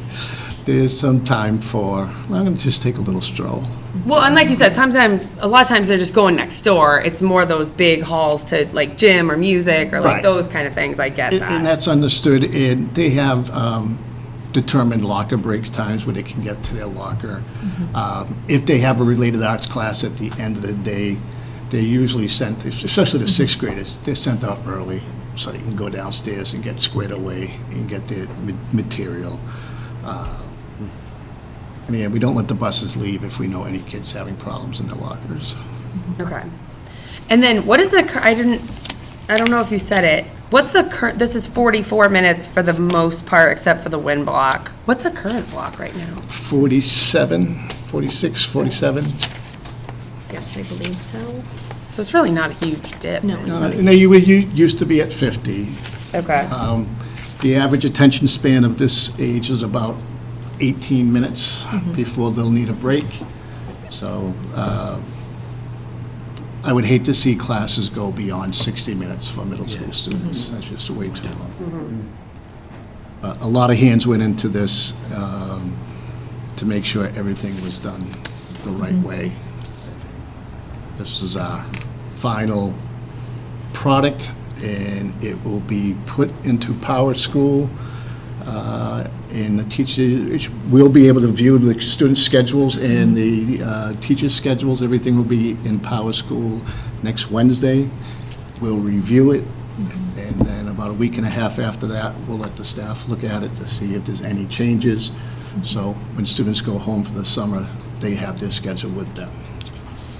there's some time for, I'm going to just take a little stroll. Well, and like you said, a lot of times they're just going next door. It's more those big halls to like gym or music or like Right. those kind of things. I get And that. that's understood, and they have determined locker break times where they can get to their locker. If they have a related arts class at the end of the day, they're usually sent, especially the 6th graders, they're sent out early so they can go downstairs and get squared away and get their material. And again, we don't let the buses leave if we know any kids having problems in their lockers. Okay. And then what is I don't know if you said it. What's the current, this is 44 minutes for the most part, except for the wind block. What's the current block right now? 47, 46, 47. Yes, I believe so. So it's really not a huge dip. No. And they used to be at 50. Okay. The average attention span of this age is about 18 minutes before they'll need a break. So I would hate to see classes go beyond 60 minutes for middle school students. That's just way too long. A lot of hands went into this to make sure everything was done the right way. This is our final product, and it will be put into Power School. And the teachers will be able to view the student schedules and the teachers' schedules. Everything will be in Power School next Wednesday. We'll review it, and then about a week and a half after that, we'll let the staff look at it to see if there's any changes. So when students go home for the summer, they have their schedule with them.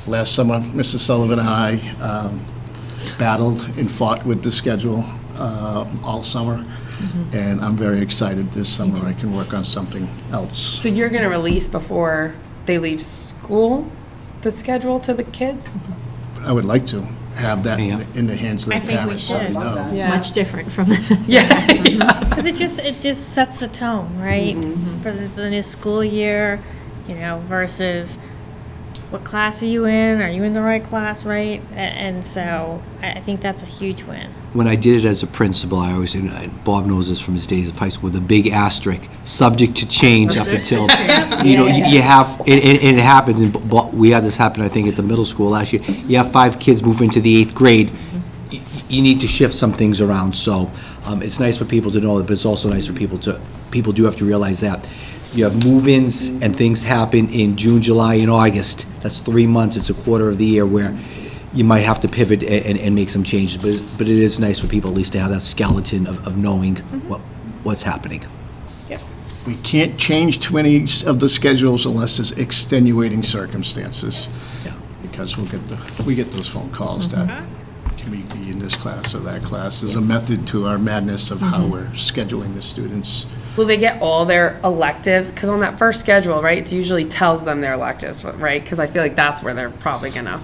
Last summer, Mr. Sullivan and I battled and fought with the schedule all summer. And I'm very excited this summer I can work on something else. So you're going to release before they leave school the schedule to the kids? I would like to have that Yeah. in the hands of the I think we parents. so they should. know. Much different from the. Yeah. Because it just sets the tone, right? For the new school year, versus what class are you in? Are you in the right class, right? And so I think that's a huge win. When I did it as a principal, I always, and Bob knows this from his days of high school, with a big asterisk, subject to change up until, you have, and it happens, and we had this happen, I think, at the middle school last year. You have 5 kids move into the 8th grade, you need to shift some things around, so it's nice for people to know that, but it's also nice for people do have to realize that. You have move-ins and things happen in June, July, and August. That's 3 months, it's a quarter of the year where you might have to pivot and make some changes, but it is nice for people at least to have that skeleton of knowing what's happening. We can't change too many of the schedules unless there's extenuating circumstances. because we get those phone calls that, can we be in this class or that class? There's a method to our madness of how we're scheduling the students. Will they get all their electives? Because on that first schedule, right, it usually tells them their electives, right? Because I feel like that's where they're probably gonna,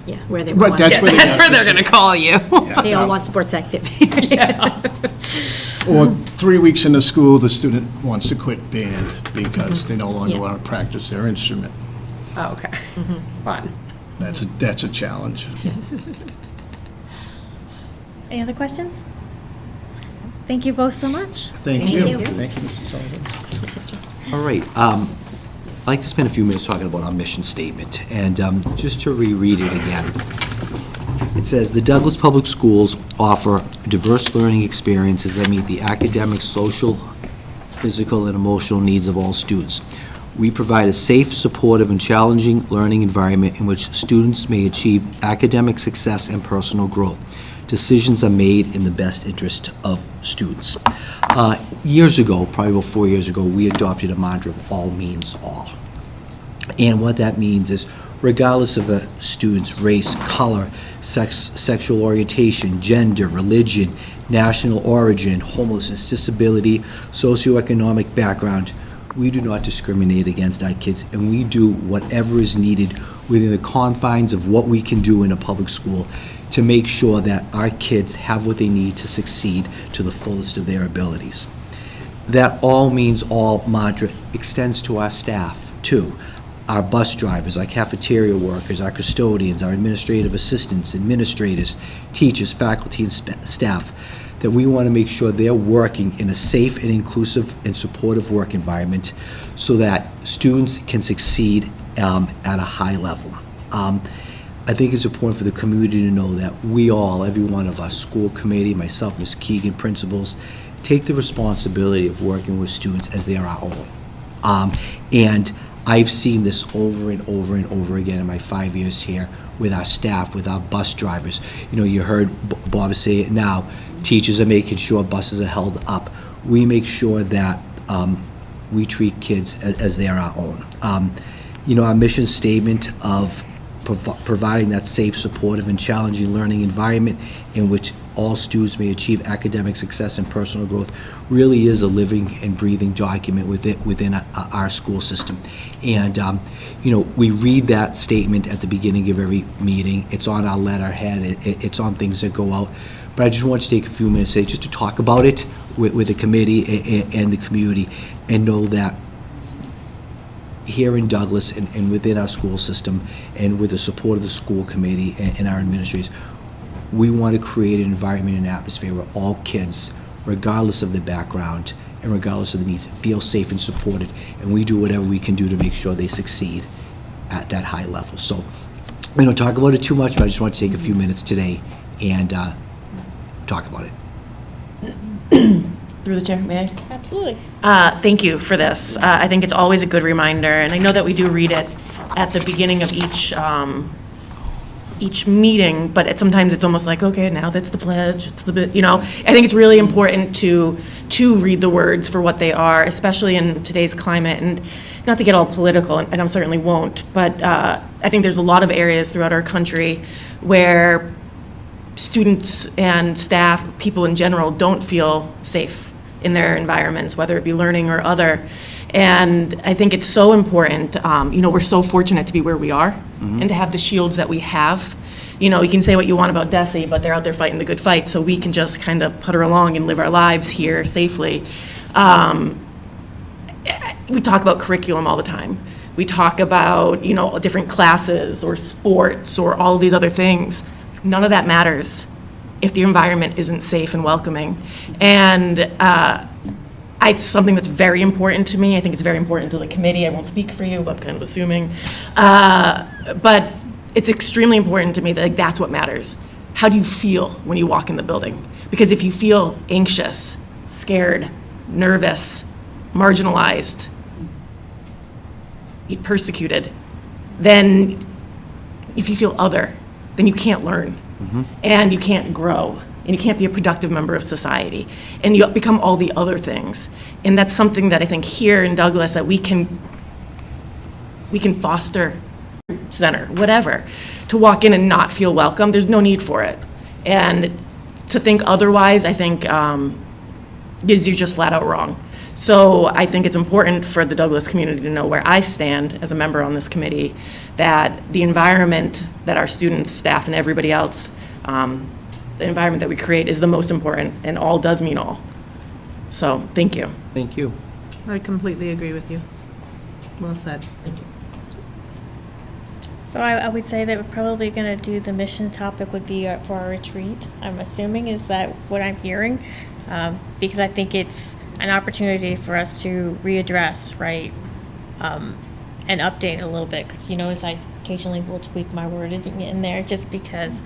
Yeah, where they But want. that's where they that's where they're gonna call you. They all want sports activity. Or 3 weeks into school, the student wants to quit band because they no longer Yeah. want to practice their instrument. Oh, okay, fun. That's a challenge. Any other questions? Thank you both so much. Thank you. Thank you, Mrs. Sullivan. All right. I'd like to spend a few minutes talking about our mission statement, and just to reread it again. It says, "The Douglas Public Schools offer diverse learning experiences that meet the academic, social, physical, and emotional needs of all students. We provide a safe, supportive, and challenging learning environment in which students may achieve academic success and personal growth. Decisions are made in the best interest of students." Years ago, probably about 4 years ago, we adopted a mantra of all means all. And what that means is, regardless of a student's race, color, sex, sexual orientation, gender, religion, national origin, homelessness, disability, socioeconomic background, we do not discriminate against our kids, and we do whatever is needed within the confines of what we can do in a public school to make sure that our kids have what they need to succeed to the fullest of their abilities. That all means all mantra extends to our staff, too. Our bus drivers, our cafeteria workers, our custodians, our administrative assistants, administrators, teachers, faculty, and staff, that we want to make sure they're working in a safe and inclusive and supportive work environment so that students can succeed at a high level. I think it's important for the community to know that we all, every one of us, school committee, myself, Ms. Keegan, principals, take the responsibility of working with students as they are our own. And I've seen this over and over and over again in my 5 years here with our staff, with our bus drivers. You know, you heard Bob say it now, teachers are making sure buses are held up. We make sure that we treat kids as they are our own. You know, our mission statement of providing that safe, supportive, and challenging learning environment in which all students may achieve academic success and personal growth really is a living and breathing document within our school system. And, you know, we read that statement at the beginning of every meeting. It's on our letterhead. It's on things that go out. But I just want to take a few minutes just to talk about it with the committee and the community, and know that here in Douglas and within our school system and with the support of the school committee and our administrators, we want to create an environment and atmosphere where all kids, regardless of their background and regardless of the needs, feel safe and supported, and we do whatever we can do to make sure they succeed at that high level. So we don't talk about it too much, but I just want to take a few minutes today and talk about it. Through the chair, may I? Absolutely. Thank you for this. I think it's always a good reminder, and I know that we do read it at the beginning of each meeting, but sometimes it's almost like, okay, now that's the pledge, it's the bit, you know. I think it's really important to read the words for what they are, especially in today's climate, and not to get all political, and I certainly won't, but I think there's a lot of areas throughout our country where students and staff, people in general, don't feel safe in their environments, whether it be learning or other. And I think it's so important, you know, we're so fortunate to be where we are and to have the shields that we have. You know, you can say what you want about DESE, but they're out there fighting the good fight, so we can just kind of putter along and live our lives here safely. We talk about curriculum all the time. We talk about, you know, different classes or sports or all of these other things. None of that matters if the environment isn't safe and welcoming. And it's something that's very important to me. I think it's very important to the committee. I won't speak for you, but I'm kind of assuming. But it's extremely important to me that, like, that's what matters. How do you feel when you walk in the building? Because if you feel anxious, scared, nervous, marginalized, persecuted, then if you feel other, then you can't learn, and you can't grow, and you can't be a productive member of society, and you become all the other things. And that's something that I think here in Douglas that we can foster, center, whatever. to walk in and not feel welcome. There's no need for it. And to think otherwise, I think, is you're just flat out wrong. So I think it's important for the Douglas community to know where I stand as a member on this committee, that the environment that our students, staff, and everybody else, the environment that we create is the most important, and all does mean all. So, thank you. Thank you. I completely agree with you. Well said. So I would say that we're probably going to do the mission topic would be for our retreat, I'm assuming. Is that what I'm hearing? Because I think it's an opportunity for us to readdress, right? And update a little bit, because as I occasionally will tweak my wording in there just because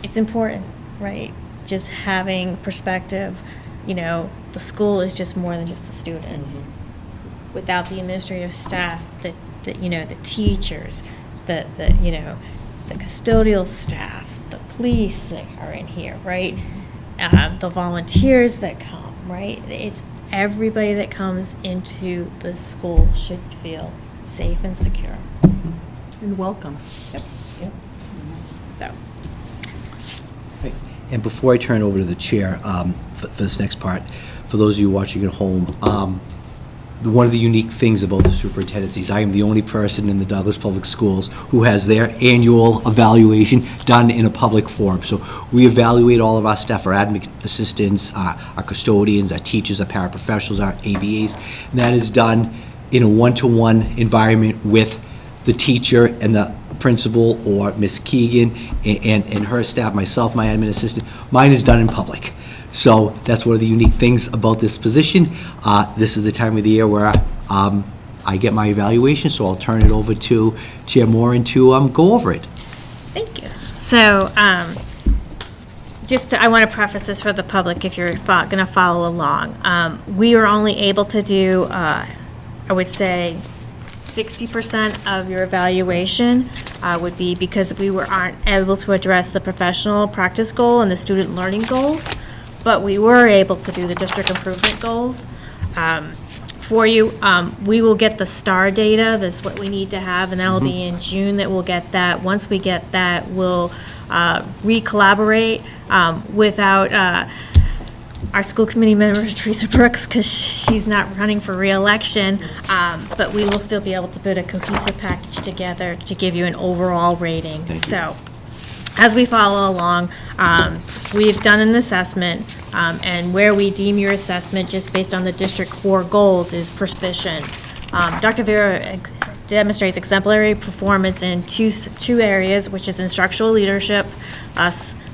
it's important, right? Just having perspective, the school is just more than just the students. Without the administrative staff, the teachers, the custodial staff, the police that are in here, right? The volunteers that come, right? It's everybody that comes into the school should feel safe and secure. And welcome. So, Right. And before I turn over to the chair for this next part, for those of you watching at home, one of the unique things about the superintendency is I am the only person in the Douglas Public Schools who has their annual evaluation done in a public forum. So we evaluate all of our staff, our admin assistants, our custodians, our teachers, our paraprofessionals, our ABAs, and that is done in a one-to-one environment with the teacher and the principal or Miss Keegan and her staff, myself, my admin assistant. Mine is done in public. So that's one of the unique things about this position. This is the time of the year where I get my evaluation, so I'll turn it over to Chair Moran to go over it. thank you. So, I want to preface this for the public if you're going to follow along. We were only able to do, I would say, 60% of your evaluation would be because we aren't able to address the professional practice goal and the student learning goals, but we were able to do the district improvement goals for you. We will get the STAR data, that's what we need to have, and that'll be in June that we'll get that. Once we get that, we'll re-collaborate without our school committee member, Teresa Brooks, because she's not running for re-election, but we will still be able to put a cohesive package together to give you an overall rating. So, as we follow along, we've done an assessment, and where we deem your assessment just based on the District 4 goals is proficient. Dr. Vera demonstrates exemplary performance in two areas, which is instructional leadership,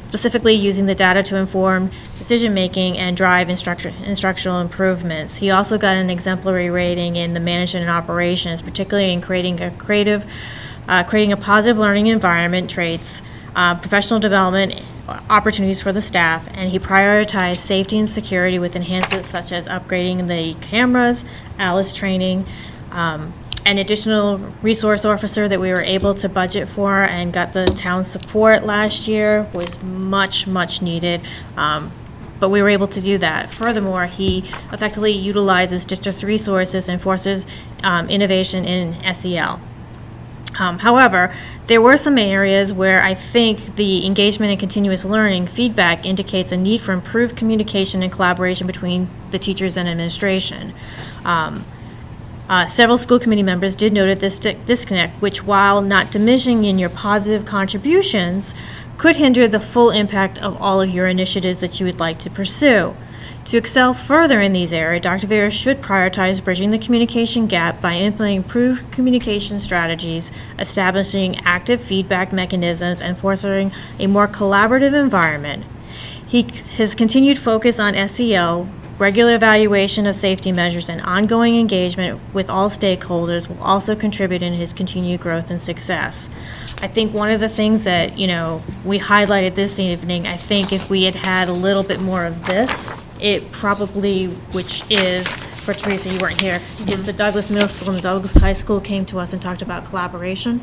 specifically using the data to inform decision-making and drive instructional improvements. He also got an exemplary rating in the management and operations, particularly in creating a positive learning environment traits, professional development opportunities for the staff, and he prioritized safety and security with enhancements such as upgrading the cameras, ALICE training, an additional resource officer that we were able to budget for and got the town support last year was much, much needed. But we were able to do that. Furthermore, he effectively utilizes district resources and fosters innovation in SEL. However, there were some areas where I think the engagement and continuous learning feedback indicates a need for improved communication and collaboration between the teachers and administration. Several school committee members did note this disconnect, which, while not diminishing in your positive contributions, could hinder the full impact of all of your initiatives that you would like to pursue. To excel further in these areas, Dr. Vera should prioritize bridging the communication gap by implementing improved communication strategies, establishing active feedback mechanisms, and fostering a more collaborative environment. His continued focus on SEL, regular evaluation of safety measures, and ongoing engagement with all stakeholders will also contribute in his continued growth and success. I think one of the things that, we highlighted this evening, I think if we had had a little bit more of this, it probably, which is for Teresa, you weren't here, is the Douglas Middle School and the Douglas High School came to us and talked about collaboration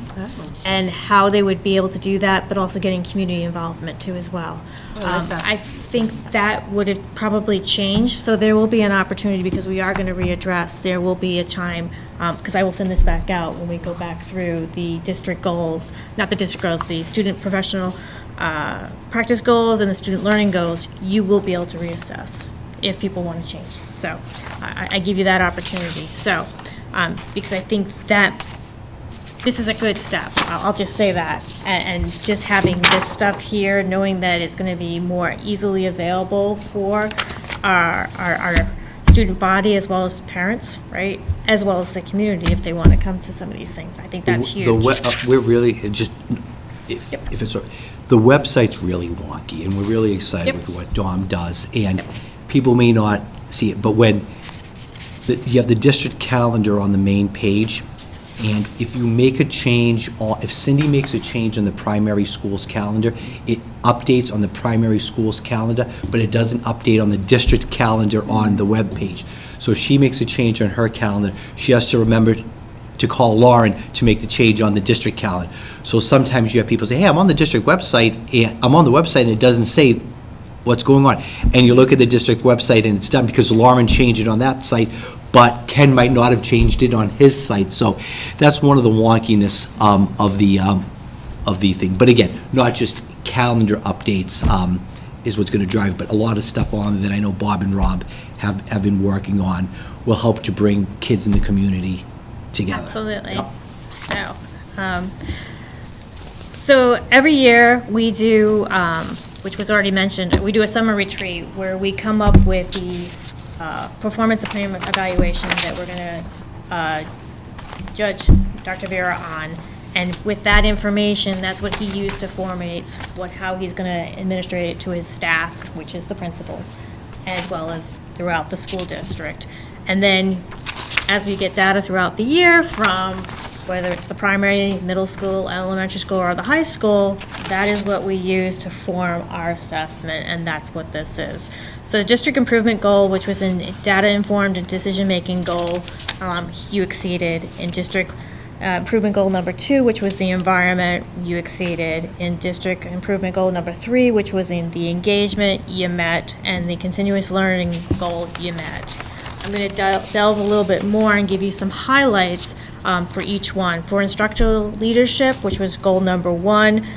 and how they would be able to do that, but also getting community involvement too as well. I think that would have probably changed, so there will be an opportunity, because we are going to readdress, there will be a time, because I will send this back out when we go back through the district goals, not the district goals, the student professional practice goals and the student learning goals, you will be able to reassess if people want to change. So I give you that opportunity. So, because I think that this is a good step, I'll just say that. And just having this stuff here, knowing that it's going to be more easily available for our student body as well as parents, right? As well as the community if they want to come to some of these things. I think that's huge. We're really, just, if it's, the website's really wonky, and we're really excited with what Dom does. And people may not see it, but when you have the district calendar on the main page, and if you make a change, if Cindy makes a change on the primary school's calendar, it updates on the primary school's calendar, but it doesn't update on the district calendar on the web page. So if she makes a change on her calendar, she has to remember to call Lauren to make the change on the district calendar. So sometimes you have people say, hey, I'm on the district website, and I'm on the website, and it doesn't say what's going on. And you look at the district website, and it's done because Lauren changed it on that site, but Ken might not have changed it on his site. So that's one of the wonkiness of the thing. But again, not just calendar updates is what's going to drive, but a lot of stuff on that I know Bob and Rob have been working on will help to bring kids in the community together. Absolutely. So every year we do, which was already mentioned, we do a summer retreat where we come up with the performance evaluation that we're going to judge Dr. Vera on. And with that information, that's what he used to formulate how he's going to administrate it to his staff, which is the principals, as well as throughout the school district. And then as we get data throughout the year from whether it's the primary, middle school, elementary school, or the high school, that is what we use to form our assessment, and that's what this is. So district improvement goal, which was in data-informed and decision-making goal, you exceeded. In district improvement goal number 2, which was the environment, you exceeded. In district improvement goal number 3, which was in the engagement, you met. And the continuous learning goal, you met. I'm going to delve a little bit more and give you some highlights for each one. For instructional leadership, which was goal number 1,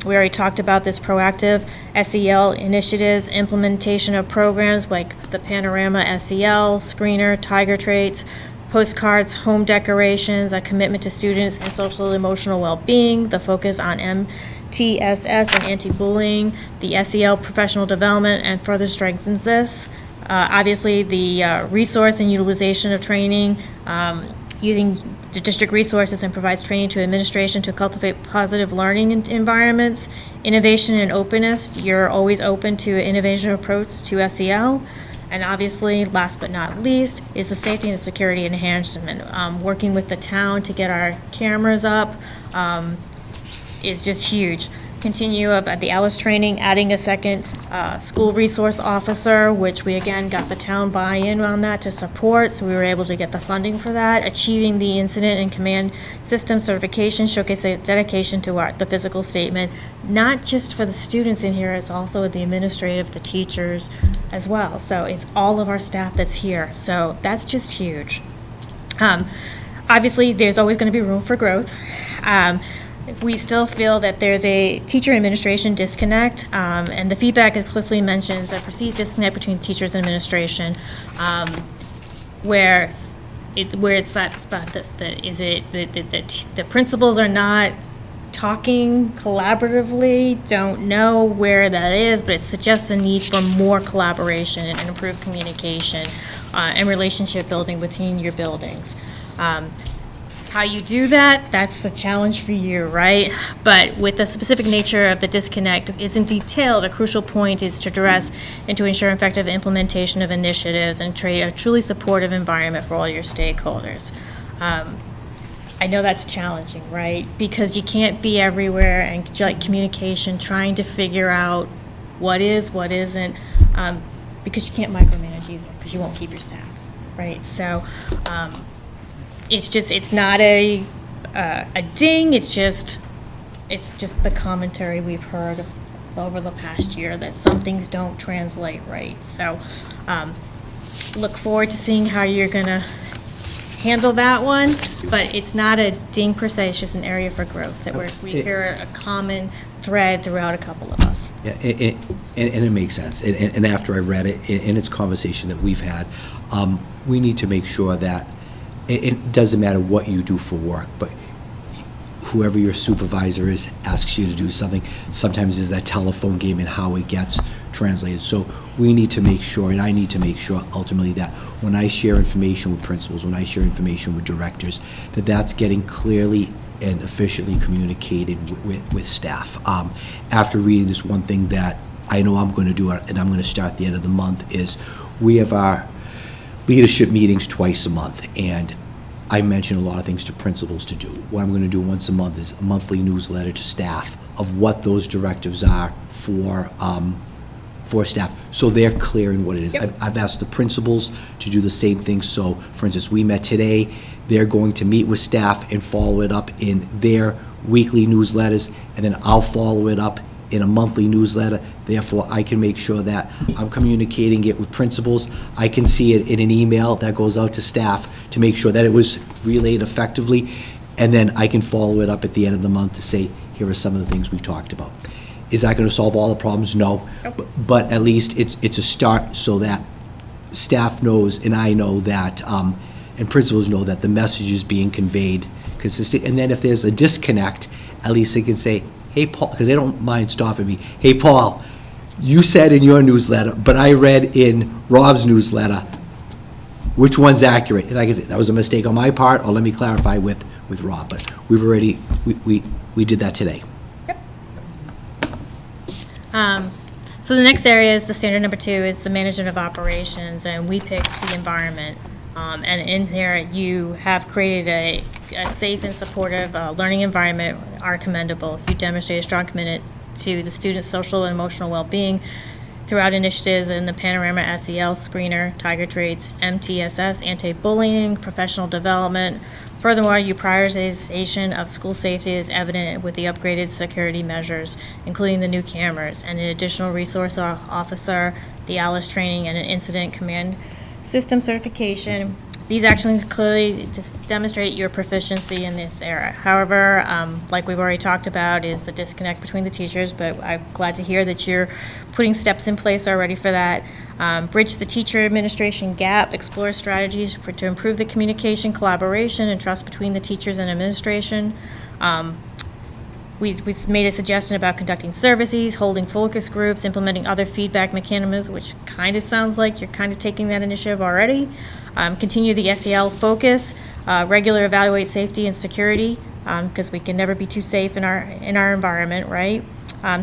we already talked about this proactive SEL initiatives, implementation of programs like the Panorama SEL, Screener, Tiger Traits, postcards, home decorations, a commitment to students and social emotional well-being, the focus on MTSS and anti-bullying, the SEL professional development, and further strengthens this. Obviously, the resource and utilization of training, using the district resources and provides training to administration to cultivate positive learning environments, innovation and openness. You're always open to an innovation approach to SEL. And obviously, last but not least, is the safety and security enhancement. Working with the town to get our cameras up is just huge. Continue at the Alice training, adding a second school resource officer, which we again got the town buy-in on that to support, so we were able to get the funding for that. Achieving the incident and command system certification, showcasing dedication to the physical statement, not just for the students in here, it's also the administrative, the teachers as well. So it's all of our staff that's here, so that's just huge. Obviously, there's always going to be room for growth. We still feel that there's a teacher administration disconnect, and the feedback explicitly mentions a perceived disconnect between teachers and administration, where it's that the principals are not talking collaboratively, don't know where that is, but it suggests a need for more collaboration and improved communication and relationship building between your buildings. How you do that, that's a challenge for you, right? But with the specific nature of the disconnect isn't detailed, a crucial point is to address and to ensure effective implementation of initiatives and create a truly supportive environment for all your stakeholders. I know that's challenging, right? Because you can't be everywhere and like communication, trying to figure out what is, what isn't, because you can't micromanage either, because you won't keep your staff. right? So it's not a ding, it's just the commentary we've heard over the past year that some things don't translate right. So look forward to seeing how you're going to handle that one, but it's not a ding per se, it's just an area for growth that we hear a common thread throughout a couple of us. Yeah, and it makes sense. And after I read it, in its conversation that we've had, we need to make sure that it doesn't matter what you do for work, but whoever your supervisor is asks you to do something, sometimes there's that telephone game and how it gets translated. So we need to make sure, and I need to make sure ultimately that when I share information with principals, when I share information with directors, that that's getting clearly and efficiently communicated with staff. After reading this, one thing that I know I'm going to do, and I'm going to start at the end of the month, is we have our leadership meetings twice a month, and I mention a lot of things to principals to do. What I'm going to do once a month is a monthly newsletter to staff of what those directives are for staff, so they're clear in what it is. Yep. I've asked the principals to do the same thing. So, for instance, we met today. They're going to meet with staff and follow it up in their weekly newsletters, and then I'll follow it up in a monthly newsletter. Therefore, I can make sure that I'm communicating it with principals. I can see it in an email that goes out to staff to make sure that it was relayed effectively, and then I can follow it up at the end of the month to say, here are some of the things we talked about. Is that going to solve all the problems? No. But at least it's a start so that staff knows, and I know that, and principals know that the message is being conveyed consistently. And then if there's a disconnect, at least they can say, hey, Paul, because they don't mind stopping me, hey, Paul, you said in your newsletter, but I read in Rob's newsletter, which one's accurate? And I can say, that was a mistake on my part, or let me clarify with Rob. But we've already, we did that today. So the next area is the standard number 2 is the management of operations, and we picked the environment. And in there, you have created a safe and supportive learning environment, are commendable. You demonstrate a strong commitment to the student's social and emotional well-being throughout initiatives in the Panorama SEL Screener, Tiger Traits, MTSS, anti-bullying, professional development. Furthermore, your prioritization of school safety is evident with the upgraded security measures, including the new cameras and an additional resource officer, the ALICE training, and an incident command system certification. These actions clearly just demonstrate your proficiency in this area. However, like we've already talked about, is the disconnect between the teachers, but I'm glad to hear that you're putting steps in place already for that. Bridge the teacher administration gap, explore strategies to improve the communication, collaboration, and trust between the teachers and administration. We made a suggestion about conducting surveys, holding focus groups, implementing other feedback mechanisms, which kind of sounds like you're kind of taking that initiative already. Continue the SEL focus, regular evaluate safety and security, because we can never be too safe in our environment, right?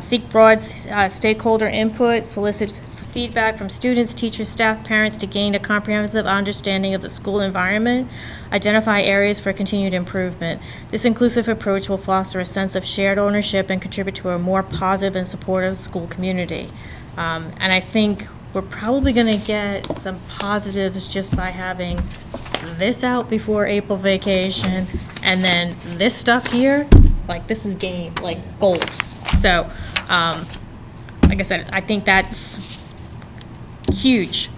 Seek broad stakeholder input, solicit feedback from students, teachers, staff, parents to gain a comprehensive understanding of the school environment, identify areas for continued improvement. This inclusive approach will foster a sense of shared ownership and contribute to a more positive and supportive school community. And I think we're probably going to get some positives just by having this out before April vacation, and then this stuff here, like this is game, like gold. So, like I said, I think that's huge.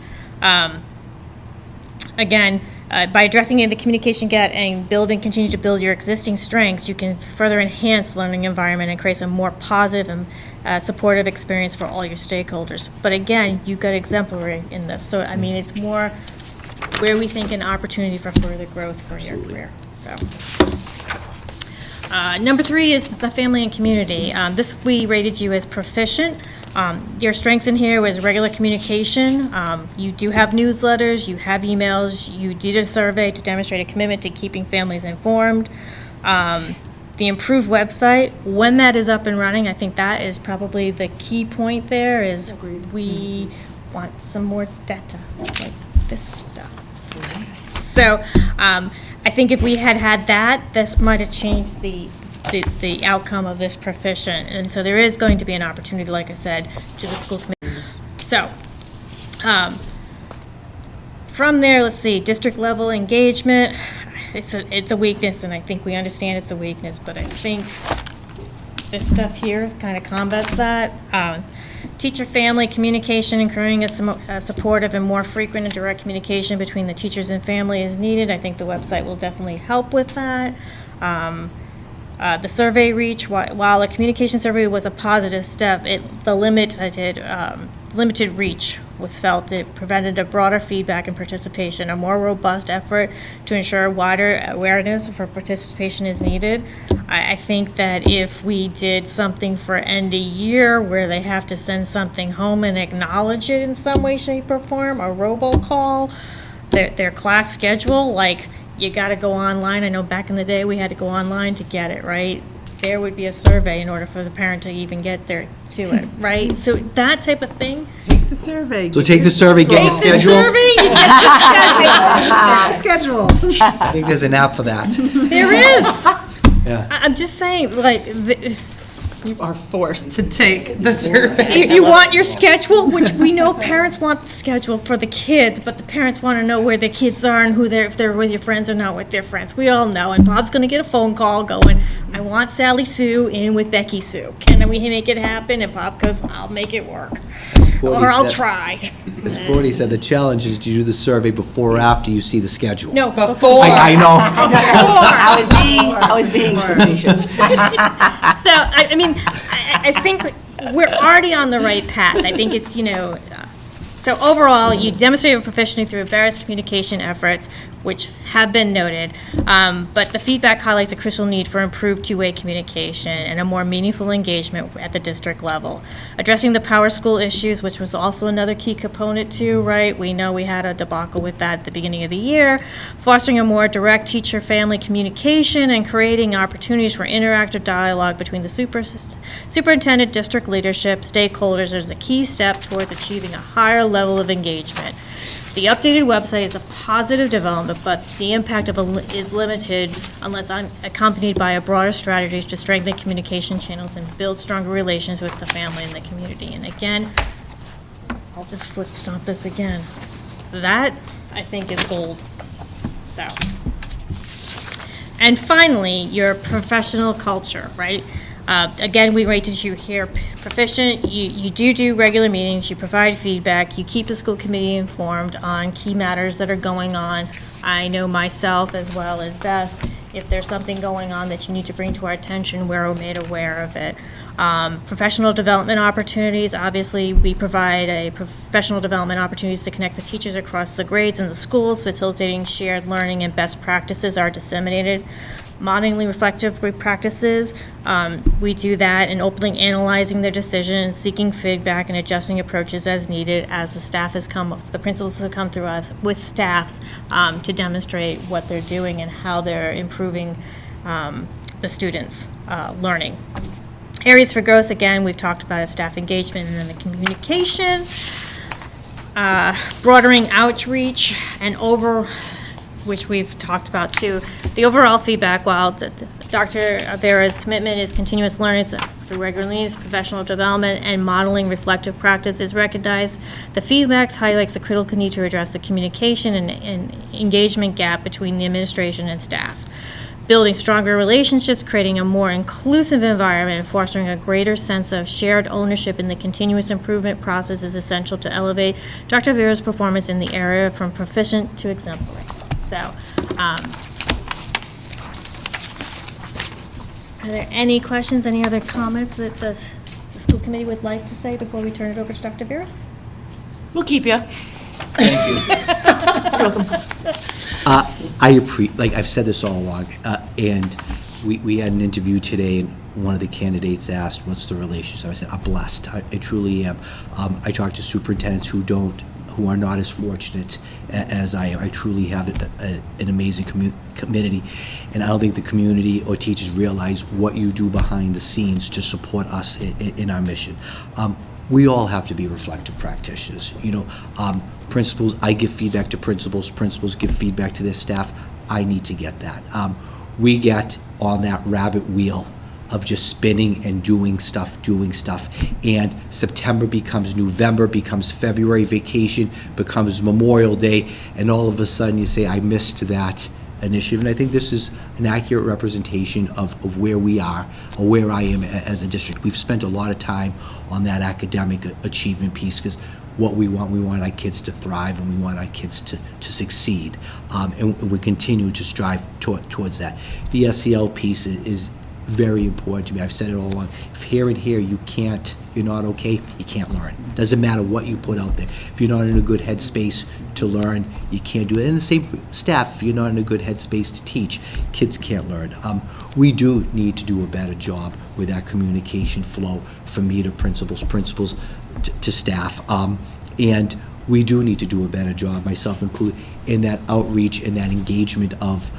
Again, by addressing the communication gap and continue to build your existing strengths, you can further enhance the learning environment and create a more positive and supportive experience for all your stakeholders. But again, you've got exemplary in this. So, I mean, it's more where we think an opportunity for further growth for your career. So. Number 3 is the family and community. This we rated you as proficient. Your strengths in here was regular communication. You do have newsletters, you have emails, you did a survey to demonstrate a commitment to keeping families informed. The improved website, when that is up and running, I think that is probably the key point there is we want some more data, like this stuff. So I think if we had that, this might have changed the outcome of this proficient. And so there is going to be an opportunity, like I said, to the school committee. So From there, let's see, district level engagement, it's a weakness, and I think we understand it's a weakness, but I think this stuff here kind of combats that. Teacher-family communication, encouraging a supportive and more frequent and direct communication between the teachers and family is needed. I think the website will definitely help with that. The survey reach, while a communication survey was a positive step, the limited reach was felt. It prevented a broader feedback and participation. A more robust effort to ensure wider awareness for participation is needed. I think that if we did something for end of year where they have to send something home and acknowledge it in some way, shape, or form, a robocall, their class schedule, like, you got to go online. I know back in the day, we had to go online to get it, right? There would be a survey in order for the parent to even get there to it, right? So that type of thing. Take the survey. So take the survey, get your Take the schedule. survey, you get Schedule. I think there's an app for that. the schedule. There is. Yeah. I'm just saying, like, You are forced to take the survey. if you want your schedule, which we know parents want the schedule for the kids, but the parents want to know where their kids are and if they're with your friends or not with their friends. We all know. And Bob's going to get a phone call going, I want Sally Sue in with Becky Sue. Can we make it happen? And Bob goes, I'll make it work. Or I'll try. Ms. Brody said the challenge is to do the survey before or after you see the schedule. No, Before. I know. I was being facetious. So, I mean, I think we're already on the right path. I think it's, so overall, you demonstrated proficiency through various communication efforts, which have been noted, but the feedback highlights a crucial need for improved two-way communication and a more meaningful engagement at the district level. Addressing the power school issues, which was also another key component too, right? We know we had a debacle with that at the beginning of the year. Fostering a more direct teacher-family communication and creating opportunities for interactive dialogue between the superintendent, district leadership, stakeholders is a key step towards achieving a higher level of engagement. The updated website is a positive development, but the impact is limited unless accompanied by a broader strategy to strengthen communication channels and build stronger relations with the family and the community. And again, I'll just foot stomp this again. That, I think, is gold. So. And finally, your professional culture, right? Again, we rated you here proficient. You do regular meetings, you provide feedback, you keep the school committee informed on key matters that are going on. I know myself as well as Beth, if there's something going on that you need to bring to our attention, we're made aware of it. Professional development opportunities, obviously, we provide professional development opportunities to connect the teachers across the grades and the schools, facilitating shared learning and best practices are disseminated. Modeling reflective practices, we do that in openly analyzing their decisions, seeking feedback, and adjusting approaches as needed as the principals have come through us with staffs to demonstrate what they're doing and how they're improving the students' learning. Areas for growth, again, we've talked about staff engagement and then the communication, broadening outreach, and which we've talked about too. The overall feedback, while Dr. Avera's commitment is continuous learning through regular meetings, professional development, and modeling reflective practice is recognized, the feedback highlights the critical need to address the communication and engagement gap between the administration and staff. Building stronger relationships, creating a more inclusive environment, and fostering a greater sense of shared ownership in the continuous improvement process is essential to elevate Dr. Avera's performance in the area from proficient to exemplary. So, are there any questions, any other comments that the school committee would like to say before we turn it over to Dr. Vera? We'll keep you. Thank you. You're welcome. Like I've said this all along, and we had an interview today, and one of the candidates asked, what's the relationship? I said, I'm blessed. I truly am. I talk to superintendents who are not as fortunate as I am. I truly have an amazing community, and I don't think the community or teachers realize what you do behind the scenes to support us in our mission. We all have to be reflective practitioners. Principals, I give feedback to principals give feedback to their staff. I need to get that. We get on that rabbit wheel of just spinning and doing stuff. And September becomes November, becomes February vacation, becomes Memorial Day, and all of a sudden you say, I missed that initiative. And I think this is an accurate representation of where we are, or where I am as a district. We've spent a lot of time on that academic achievement piece, because what we want our kids to thrive, and we want our kids to succeed. And we continue to strive towards that. The SEL piece is very important to me. I've said it all along. If here and here you're not okay, you can't learn. Doesn't matter what you put out there. If you're not in a good headspace to learn, you can't do it. And the same for staff. If you're not in a good headspace to teach, kids can't learn. We do need to do a better job with that communication flow from me to principals to staff. And we do need to do a better job, myself included, in that outreach and that engagement of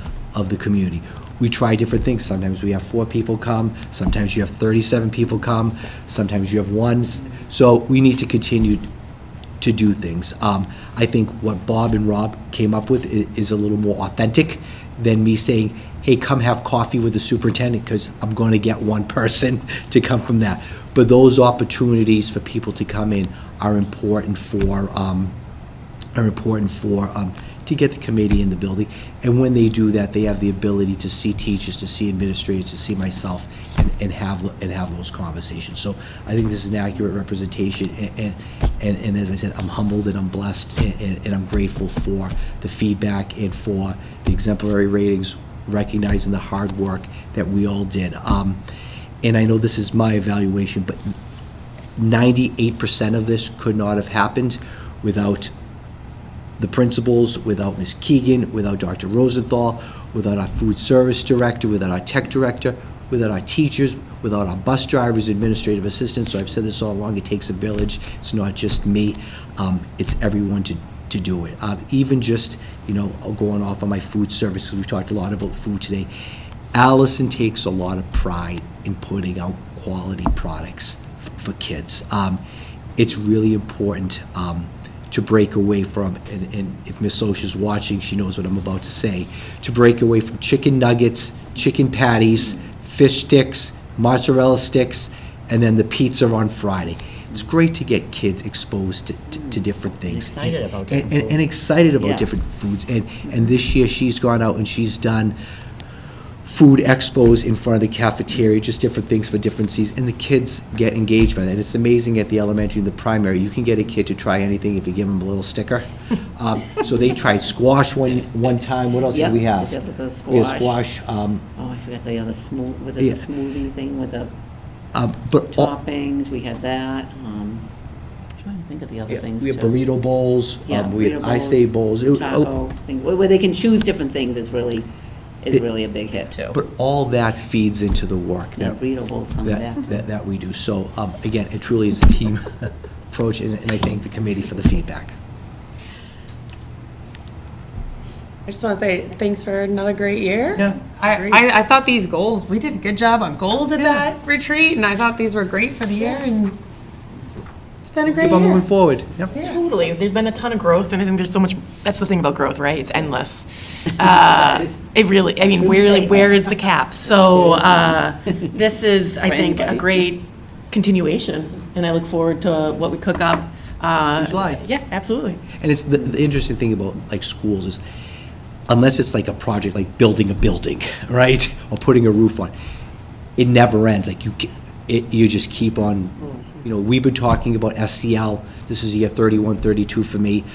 the community. We try different things. Sometimes we have 4 people come, sometimes you have 37 people come, sometimes you have 1. So we need to continue to do things. I think what Bob and Rob came up with is a little more authentic than me saying, hey, come have coffee with the superintendent, because I'm going to get one person to come from that. But those opportunities for people to come in are important to get the committee in the building. And when they do that, they have the ability to see teachers, to see administrators, to see myself, and have those conversations. So I think this is an accurate representation, and as I said, I'm humbled and I'm blessed, and I'm grateful for the feedback and for the exemplary ratings, recognizing the hard work that we all did. And I know this is my evaluation, but 98% of this could not have happened without the principals, without Ms. Keegan, without Dr. Rosenthal, without our food service director, without our tech director, without our teachers, without our bus drivers, administrative assistants. So I've said this all along, it takes a village. It's not just me. It's everyone to do it. Even just, going off on my food service, because we've talked a lot about food today, Allison takes a lot of pride in putting out quality products for kids. It's really important to break away from, and if Ms. Osha's watching, she knows what I'm about to say, to break away from chicken nuggets, chicken patties, fish sticks, mozzarella sticks, and then the pizza on Friday. It's great to get kids exposed to different things. Excited about different food. And excited about Yeah. different foods. And this year, she's gone out and she's done food expos in front of the cafeteria, just different things for different seasons, and the kids get engaged by that. It's amazing at the elementary and the primary, you can get a kid to try anything if you give them a little sticker. So they tried squash one time. What else did we have? Yep, the We had squash. squash. Oh, I forgot the other was it Yeah. the smoothie thing with the But all- toppings? We had that. I'm trying to think of the other things, we had too. burrito bowls. Yeah, We had burrito I-Say bowls. It was- taco thing, where they can choose different things is really a big hit, too. But all that feeds into the work Yeah, that burrito bowls coming back. that we do. So, again, it truly is a team approach, and I thank the committee for the feedback. I just want to say thanks for another great year. Yeah. I thought these goals, we did a good job on goals at that retreat, and I thought these were great for the year, and it's been a great Keep on moving year. forward. Yep. Totally. There's been a ton of growth, and I think there's so much, that's the thing about growth, right? It's endless. It really, I mean, where is the cap? So this is, I For think, a anybody. great continuation, and I look forward to what we cook up. In July. Yeah, absolutely. And it's the interesting thing about like schools is, unless it's like a project like building a building, right, or putting a roof on, it never ends. Like you just keep on. We've been talking about SCL. This is year 31, 32 for me.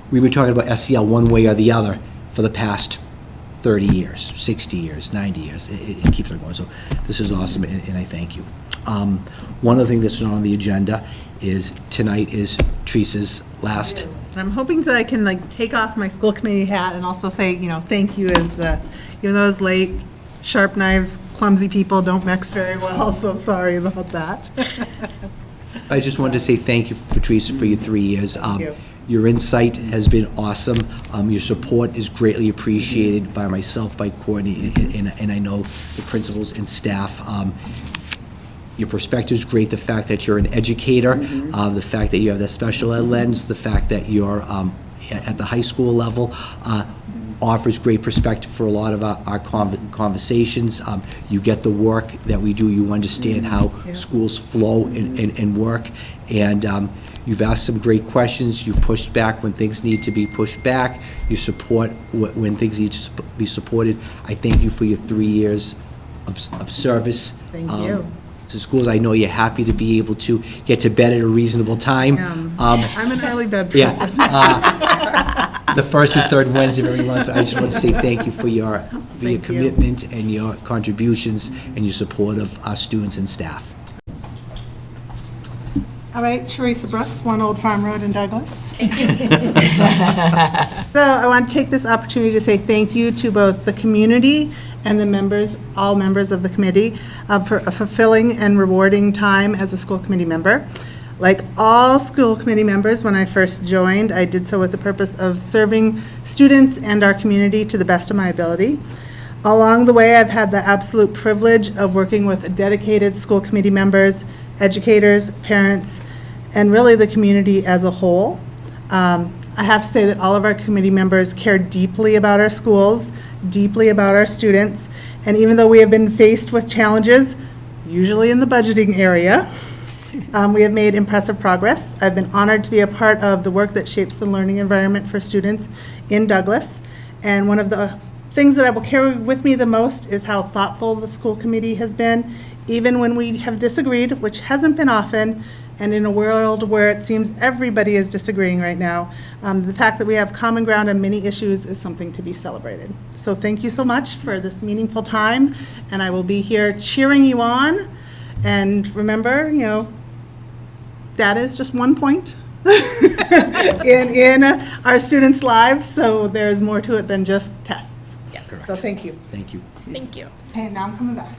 We've been talking about SCL one way or the other for the past 30 years, 60 years, 90 years. It keeps on going. So this is awesome, and I thank you. One other thing that's not on the agenda is tonight is Teresa's last. And I'm hoping that I can take off my school committee hat and also say, thank you even though it's late, sharp knives, clumsy people don't mix very well, so sorry about that. I just wanted to say thank you, Teresa, for your 3 years. you. Your insight has been awesome. Your support is greatly appreciated by myself, by Courtney, and I know the principals and staff. Your perspective is great, the fact that you're an educator, the fact that you have that special ed lens, the fact that you're at the high school level. offers great perspective for a lot of our conversations. You get the work that we do, you understand how schools flow and work, and you've asked some great questions, you've pushed back when things need to be pushed back, you support when things need to be supported. I thank you for your 3 years of service. Thank you. To schools. I know you're happy to be able to get to bed at a reasonable time. I'm an early bed person. Yeah. The first and third Wednesday of every month. I just want to say thank you for your Thank you. commitment and your contributions and your support of our students and staff. All right, Teresa Brooks, 1 Old Farm Road in Douglas. So I want to take this opportunity to say thank you to both the community and the members, all members of the committee, for a fulfilling and rewarding time as a school committee member. Like all school committee members, when I first joined, I did so with the purpose of serving students and our community to the best of my ability. Along the way, I've had the absolute privilege of working with dedicated school committee members, educators, parents, and really the community as a whole. I have to say that all of our committee members care deeply about our schools, deeply about our students, and even though we have been faced with challenges, usually in the budgeting area, we have made impressive progress. I've been honored to be a part of the work that shapes the learning environment for students in Douglas, and one of the things that I will carry with me the most is how thoughtful the school committee has been, even when we have disagreed, which hasn't been often, and in a world where it seems everybody is disagreeing right now, the fact that we have common ground on many issues is something to be celebrated. So thank you so much for this meaningful time, and I will be here cheering you on. And remember, you know, data is just one point in our students' lives, so there's more to it than just tests. Yes. So thank you. Thank you. Thank you. And now I'm coming back.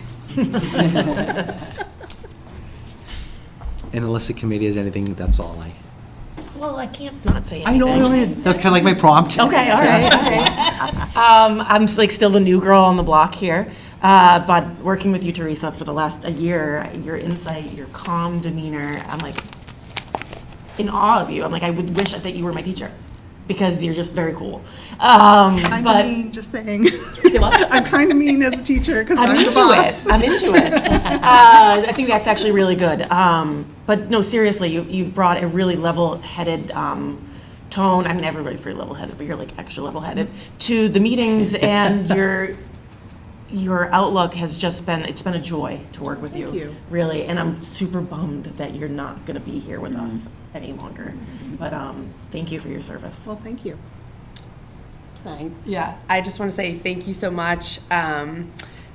And unless the committee has anything, that's all Well, I can't not say I anything. know, that's kind of like my prompt. Okay, all right, all right. I'm like still the new girl on the block here, but working with you, Teresa, for the last a year, your insight, your calm demeanor, I'm like in awe of you. I'm like, I would wish that you were my teacher because you're just very cool. Kind But of mean, just saying. Say what? I'm kind of mean as a teacher because I'm I'm the into boss. it. I'm into it. I think that's actually really good. But no, seriously, you've brought a really level-headed tone. I mean, everybody's pretty level-headed, but you're like extra level-headed to the meetings, and your outlook has just been, it's been a joy to work with you. Thank you. Really, and I'm super bummed that you're not going to be here with us any longer. But thank you for your service. Well, thank you. Yeah, I just want to say thank you so much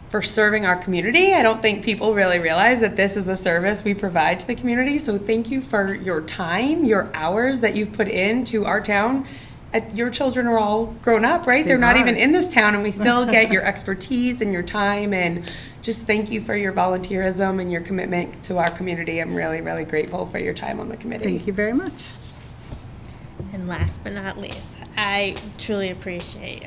for serving our community. I don't think people really realize that this is a service we provide to the community. So thank you for your time, your hours that you've put into our town. Your children are all grown up, right? They're not even in this town, and we still get your expertise and your time. And just thank you for your volunteerism and your commitment to our community. I'm really, really grateful for your time on the committee. Thank you very much. And last but not least, I truly appreciate,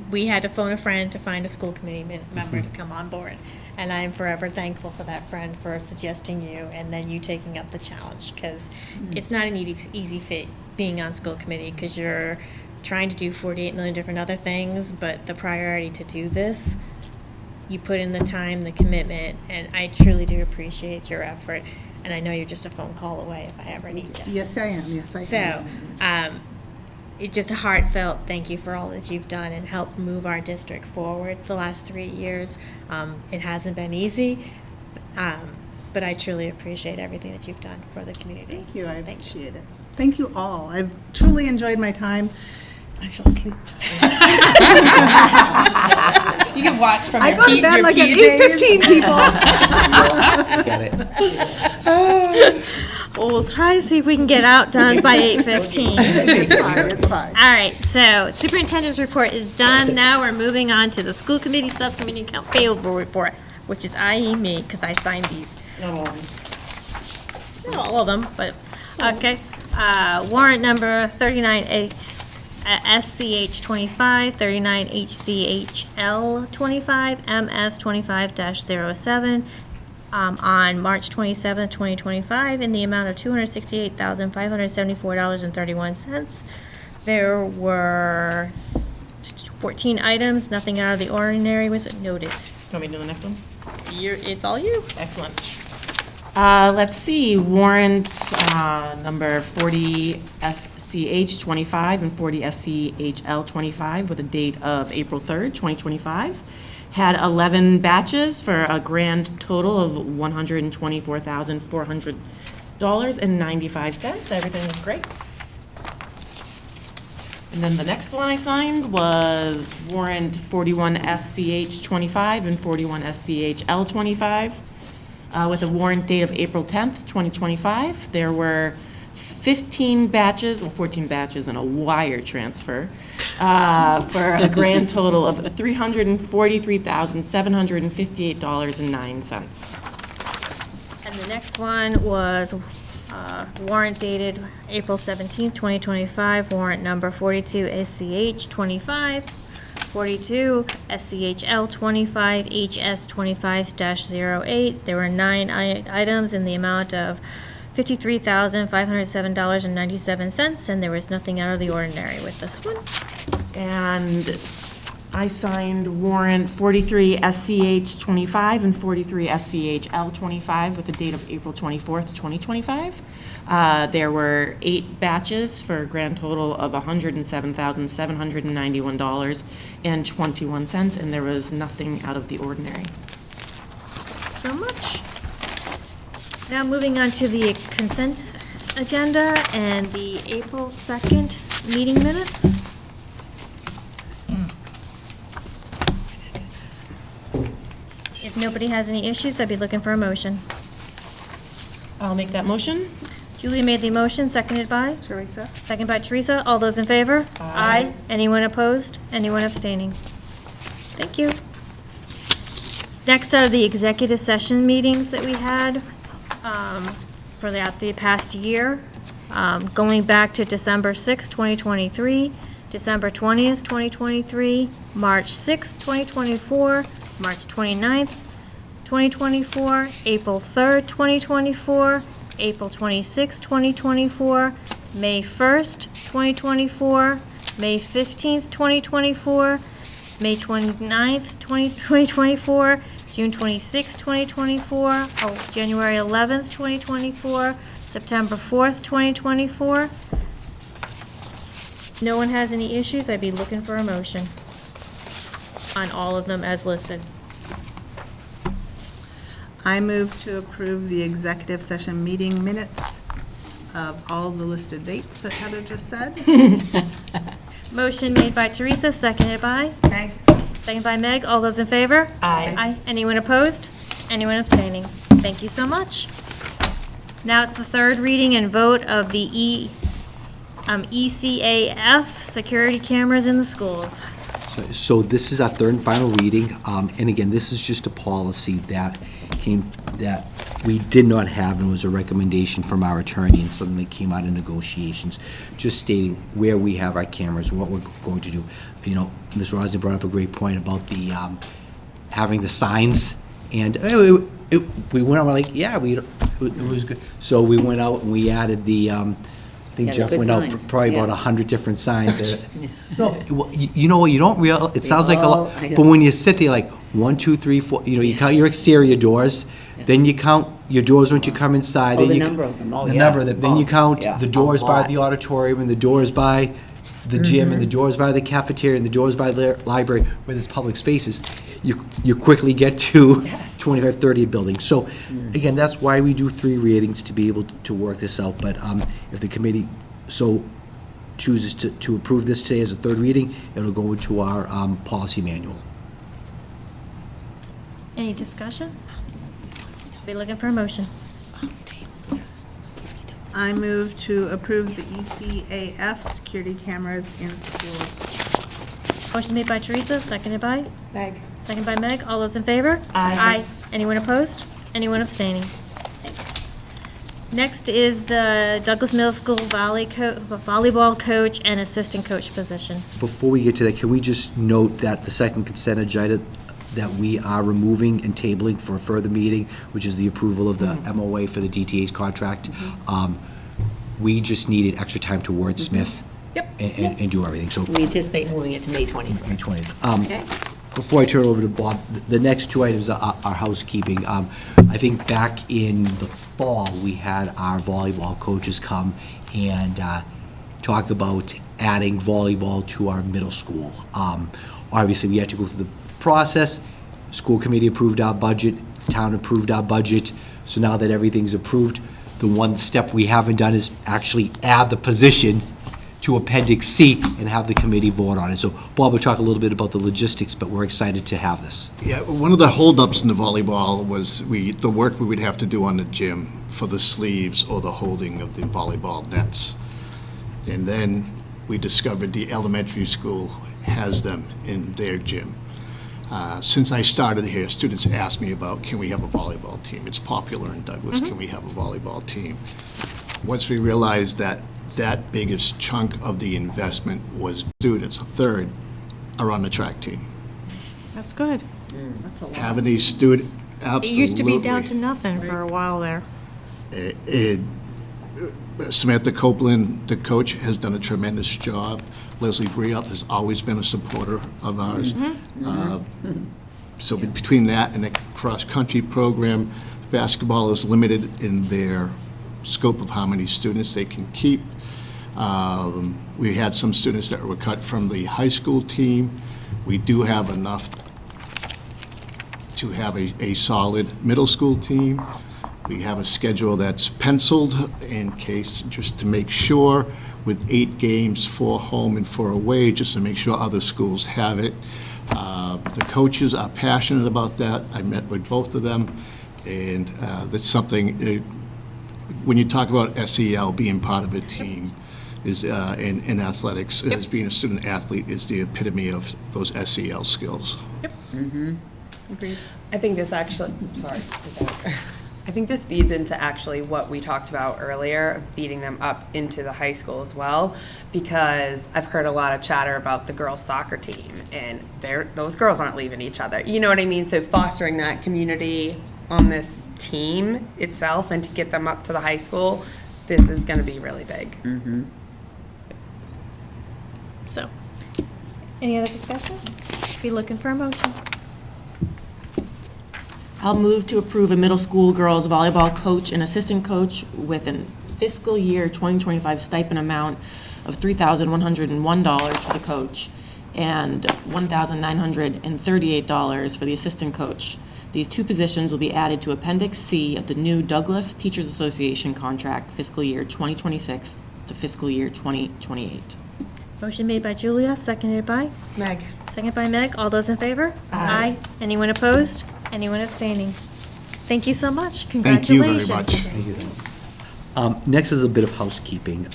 we had to phone a friend to find a school committee member to come on board. And I am forever thankful for that friend for suggesting you and then you taking up the challenge, because it's not an easy fit being on school committee, because you're trying to do 48 million different other things, but the priority to do this, you put in the time, the commitment, and I truly do appreciate your effort. And I know you're just a phone call away if I ever need you. Yes, I am. Yes, I So, am. it's just a heartfelt thank you for all that you've done and helped move our district forward the last 3 years. It hasn't been easy, but I truly appreciate everything that you've done for the community. Thank you. I appreciate it. Thank you all. I've truly enjoyed my time. I shall sleep. You can watch from I your go to bed your like at PJs. 8:15, people. Get it? Well, we'll try to see if we can get out done by 8:15. It's fine. It's fine. All right, so superintendent's report is done. Now we're moving on to the school committee subcommittee account payable report, which is i.e. me, because I signed these. Not all of them, but, okay. Warrant number 39H, SCH 25, 39 HCHL 25, MS 25-07, on March 27, 2025, in the amount of $268,574.31. There were 14 items, nothing out of the ordinary was noted. You want me to do the next one? It's all you. Excellent. Let's see, warrant number 40 SCH 25 and 40 SCHL 25 with a date of April 3rd, 2025. Had 11 batches for a grand total of $124,400.95. Everything was great. And then the next one I signed was warrant 41 SCH 25 and 41 SCHL 25 with a warrant date of April 10th, 2025. There were 14 batches and a wire transfer for a grand total of $343,758.09. And the next one was warrant dated April 17th, 2025, warrant number 42 SCH 25, 42 SCHL 25, HS 25-08. There were 9 items in the amount of $53,507.97, and there was nothing out of the ordinary with this one. And I signed warrant 43 SCH 25 and 43 SCHL 25 with a date of April 24th, 2025. There were 8 batches for a grand total of $107,791.21, and there was nothing out of the ordinary. So much. Now moving on to the consent agenda and the April 2nd meeting minutes. If nobody has any issues, I'd be looking for a motion. I'll make that motion. Julia made the motion, seconded by? Teresa? Seconded by Teresa. All those in favor? Aye. Anyone opposed? Anyone abstaining? Thank you. Next are the executive session meetings that we had for the past year, going back to December 6th, 2023, December 20th, 2023, March 6th, 2024, March 29th, 2024, April 3rd, 2024, April 26th, 2024, May 1st, 2024, May 15th, 2024, May 29th, 2024, June 26th, 2024, January 11th, 2024, September 4th, 2024. No one has any issues, I'd be looking for a motion on all of them as listed. I move to approve the executive session meeting minutes of all the listed dates that Heather just said. Motion made by Teresa, seconded by? Meg? Seconded by Meg. All those in favor? Aye. Aye. Anyone opposed? Anyone abstaining? Thank you so much. Now it's the third reading and vote of the ECAF, security cameras in the schools. So this is our third and final reading, and again, this is just a policy that we did not have and was a recommendation from our attorney and something that came out of negotiations, just stating where we have our cameras, what we're going to do. You know, Ms. Rosny brought up a great point about the, having the signs, and we went out, we're like, yeah, it was good. So we went out and we added the, I think Yeah, the Jeff good went out signs, probably about yeah. 100 different signs. No, you know what, you don't realize, it sounds like a lot, I know. but when you sit there like 1, 2, 3, 4, you know, you count your exterior doors, then you count your doors once you come inside. Oh, then the you number of them. Oh, The yeah. number of them, then you Oh, count yeah, the a doors by the lot. auditorium, and the doors by the gym, and the doors by the cafeteria, and the doors by the library, where there's public spaces. You quickly get to 25, 30 buildings. So, again, that's why we do 3 readings, to be able to work this out. But if the committee so chooses to approve this today as a third reading, it'll go into our policy manual. Any discussion? Be looking for a motion. I move to approve the ECAF security cameras in schools. Motion made by Teresa, seconded by? Meg? Seconded by Meg. All those in favor? Aye. Anyone opposed? Anyone abstaining? Thanks. Next is the Douglas Middle School volleyball coach and assistant coach position. Before we get to that, can we just note that the second consent agenda that we are removing and tabling for a further meeting, which is the approval of the MOA for the DTH contract? We just needed extra time to wordsmith And do everything, so. We anticipate moving it to May 21st. May 20th. Okay. Before I turn it over to Bob, the next two items are housekeeping. I think back in the fall, we had our volleyball coaches come and talk about adding volleyball to our middle school. Obviously, we had to go through the process. School committee approved our budget, town approved our budget. So now that everything's approved, the one step we haven't done is actually add the position to Appendix C and have the committee vote on it. So Bob will talk a little bit about the logistics, but we're excited to have this. Yeah, one of the holdups in the volleyball was the work we would have to do on the gym for the sleeves or the holding of the volleyball nets. And then we discovered the elementary school has them in their gym. Since I started here, students ask me about, can we have a volleyball team? It's popular in Douglas, can we have a volleyball team? Once we realized that biggest chunk of the investment was students, a third are on the track team. That's good. Having these students, absolutely. It used to be down to nothing for a while there. Samantha Copeland, the coach, has done a tremendous job. Leslie Briot has always been a supporter of ours. So between that and the cross-country program, basketball is limited in their scope of how many students they can keep. We had some students that were cut from the high school team. We do have enough to have a solid middle school team. We have a schedule that's penciled in case, just to make sure, with 8 games, 4 home and 4 away, just to make sure other schools have it. The coaches are passionate about that. I met with both of them, and that's something, when you talk about SEL being part of a team, is in athletics, as being a student athlete is the epitome of those SEL skills. I think this actually, I think this feeds into actually what we talked about earlier, feeding them up into the high school as well, because I've heard a lot of chatter about the girls' soccer team, and those girls aren't leaving each other. You know what I mean? So fostering that community on this team itself and to get them up to the high school, this is going to be really big. So, any other discussion? Be looking for a motion. I'll move to approve a middle school girls volleyball coach and assistant coach with a fiscal year 2025 stipend amount of $3,101 for the coach and $1,938 for the assistant coach. These 2 positions will be added to Appendix C of the new Douglas Teachers Association contract fiscal year 2026 to fiscal year 2028. Motion made by Julia, seconded by? Meg. Seconded by Meg. All those in favor? Aye. Anyone opposed? Anyone abstaining? Thank you so much. Thank you very Congratulations. much. Next is a bit of housekeeping.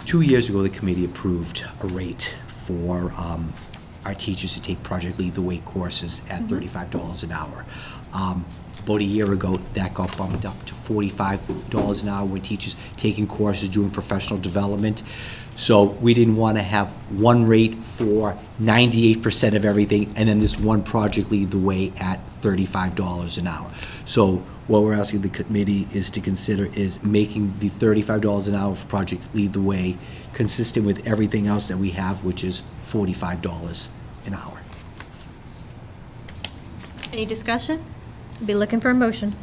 2 years ago, the committee approved a rate for our teachers to take Project Lead the Way courses at $35 an hour. About a year ago, that got bumped up to $45 an hour when teachers taking courses, doing professional development. So we didn't want to have one rate for 98% of everything, and then this one Project Lead the Way at $35 an hour. So what we're asking the committee is to consider is making the $35 an hour for Project Lead the Way consistent with everything else that we have, which is $45 an hour. Any discussion? Be looking for a motion.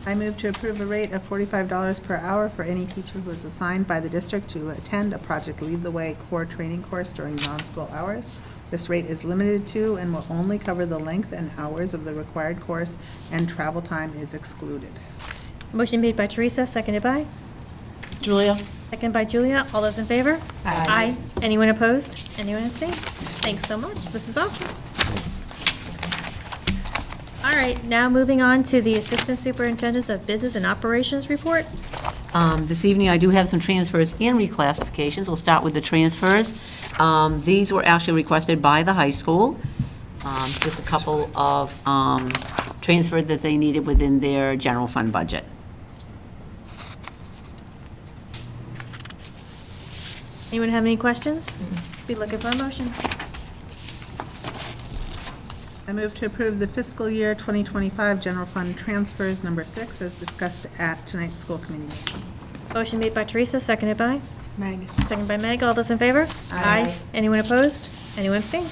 I move to approve a rate of $45 per hour for any teacher who is assigned by the district to attend a Project Lead the Way core training course during non-school hours. This rate is limited to and will only cover the length and hours of the required course, and travel time is excluded. Motion made by Teresa, seconded by? Julia? Seconded by Julia. All those in favor? Aye. Anyone opposed? Anyone abstaining? Thanks so much. This is awesome. All right, now moving on to the Assistant Superintendents of Business and Operations report. This evening, I do have some transfers and reclassifications. We'll start with the transfers. These were actually requested by the high school. Just a couple of transfers that they needed within their general fund budget. Anyone have any questions? Be looking for a motion. I move to approve the fiscal year 2025 general fund transfers number 6 as discussed at tonight's school committee meeting. Motion made by Teresa, seconded by? Meg. Second by Meg. All those in favor? Aye. Anyone opposed? Anyone abstain?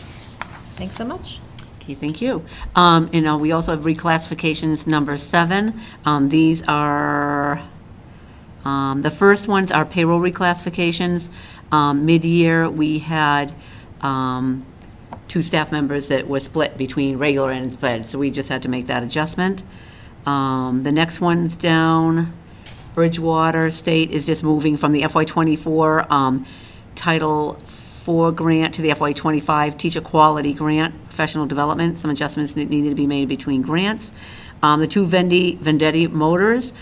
Thanks so much. Okay, thank you. We also have reclassifications number 7. These are, the first ones are payroll reclassifications. Mid-year, we had 2 staff members that were split between regular and sped, so we just had to make that adjustment. The next one's down, Bridgewater State is just moving from the FY24 Title IV grant to the FY25 Teacher Quality Grant, Professional Development. Some adjustments needed to be made between grants. The 2 Vendetti Motors,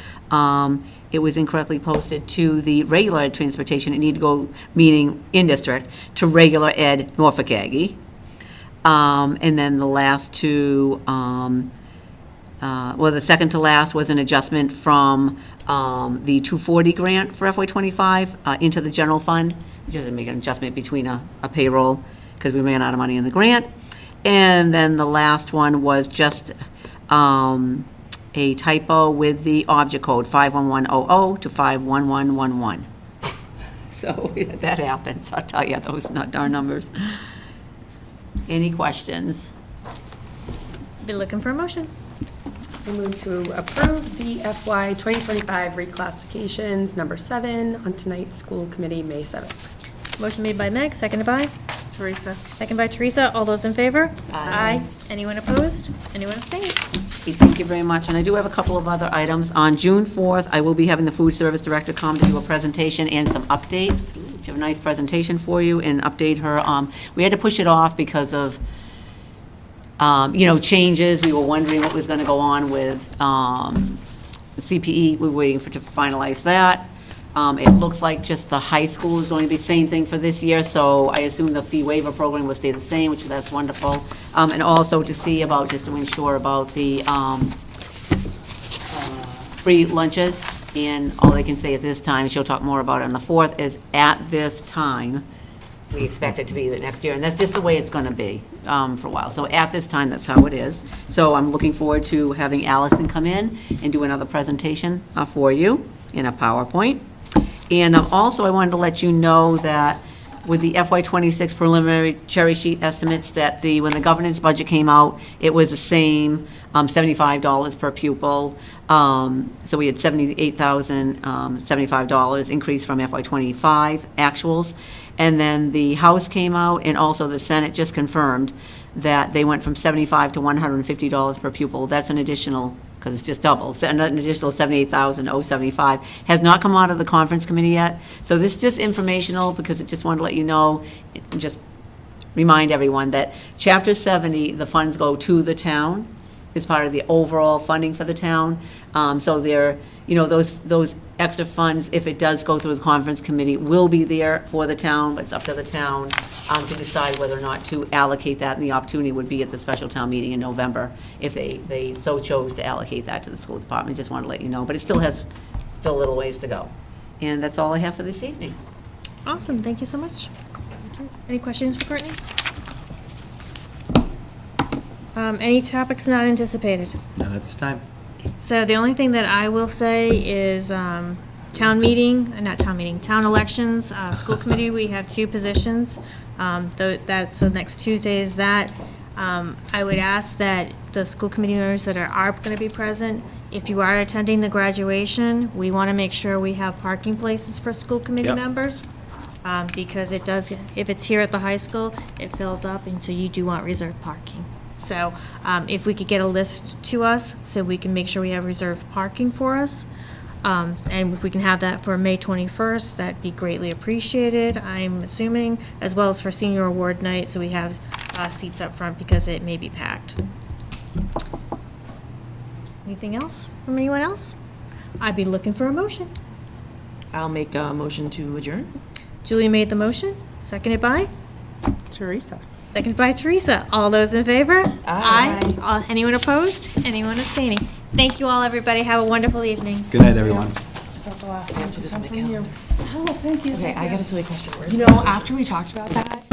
it was incorrectly posted to the regular ed transportation. It needed to go, meaning in district, to regular ed Norfolk Aggie. And then the last 2, the second to last was an adjustment from the 240 grant for FY25 into the general fund. Just to make an adjustment between a payroll because we ran out of money in the grant. And then the last one was just a typo with the object code 51100 to 51111. So that happens, I'll tell you, those darn numbers. Any questions? Be looking for a motion. I move to approve the FY 2025 reclassifications number 7 on tonight's school committee, May 7th. Motion made by Meg, seconded by? Teresa. Second by Teresa. All those in favor? Aye. Anyone opposed? Anyone abstain? Okay, thank you very much. And I do have a couple of other items. On June 4th, I will be having the food service director come to do a presentation and some updates. She have a nice presentation for you and update her. We had to push it off because of changes. We were wondering what was going to go on with CPE. We were waiting to finalize that. It looks like just the high school is going to be the same thing for this year, so I assume the fee waiver program will stay the same, which that's wonderful. And also to see about, just to ensure about the free lunches. And all I can say at this time, she'll talk more about it on the 4th, is at this time, we expect it to be the next year, and that's just the way it's going to be for a while. So at this time, that's how it is. So I'm looking forward to having Allison come in and do another presentation for you in a PowerPoint. And also, I wanted to let you know that with the FY26 preliminary cherry sheet estimates, that when the governance budget came out, it was the same, $75 per pupil. So we had $78,075 increase from FY25 actuals. And then the House came out, and also the Senate just confirmed that they went from $75 to $150 per pupil. That's an additional, because it's just double, so an additional $78,075. Has not come out of the conference committee yet. So this is just informational, because it just wanted to let you know, and just remind everyone that Chapter 70, the funds go to the town as part of the overall funding for the town. So they're, those extra funds, if it does go through the conference committee, will be there for the town, but it's up to the town to decide whether or not to allocate that, and the opportunity would be at the special town meeting in November if they so chose to allocate that to the school department. Just want to let you know, but it still has a little ways to go. And that's all I have for this evening. Awesome. Thank you so much. Any questions for Courtney? Any topics not anticipated? None at this time. So the only thing that I will say is town elections, school committee, we have 2 positions. So next Tuesday is that. I would ask that the school committee members that are going to be present, if you are attending the graduation, we want to make sure we have parking places for school committee Yep. members. Because it does, if it's here at the high school, it fills up, and so you do want reserved parking. So if we could get a list to us, so we can make sure we have reserved parking for us, and if we can have that for May 21st, that'd be greatly appreciated, I'm assuming, as well as for senior award night, so we have seats up front because it may be packed. Anything else from anyone else? I'd be looking for a motion. I'll make a motion to adjourn. Julie made the motion, seconded by? Teresa. Seconded by Teresa. All those in favor? Aye. Anyone opposed? Anyone abstaining? Thank you all, everybody. Have a wonderful evening. Good night, everyone. I have to just make calendar. Oh, thank you. Okay, I got a silly question. Where's After we talked about that,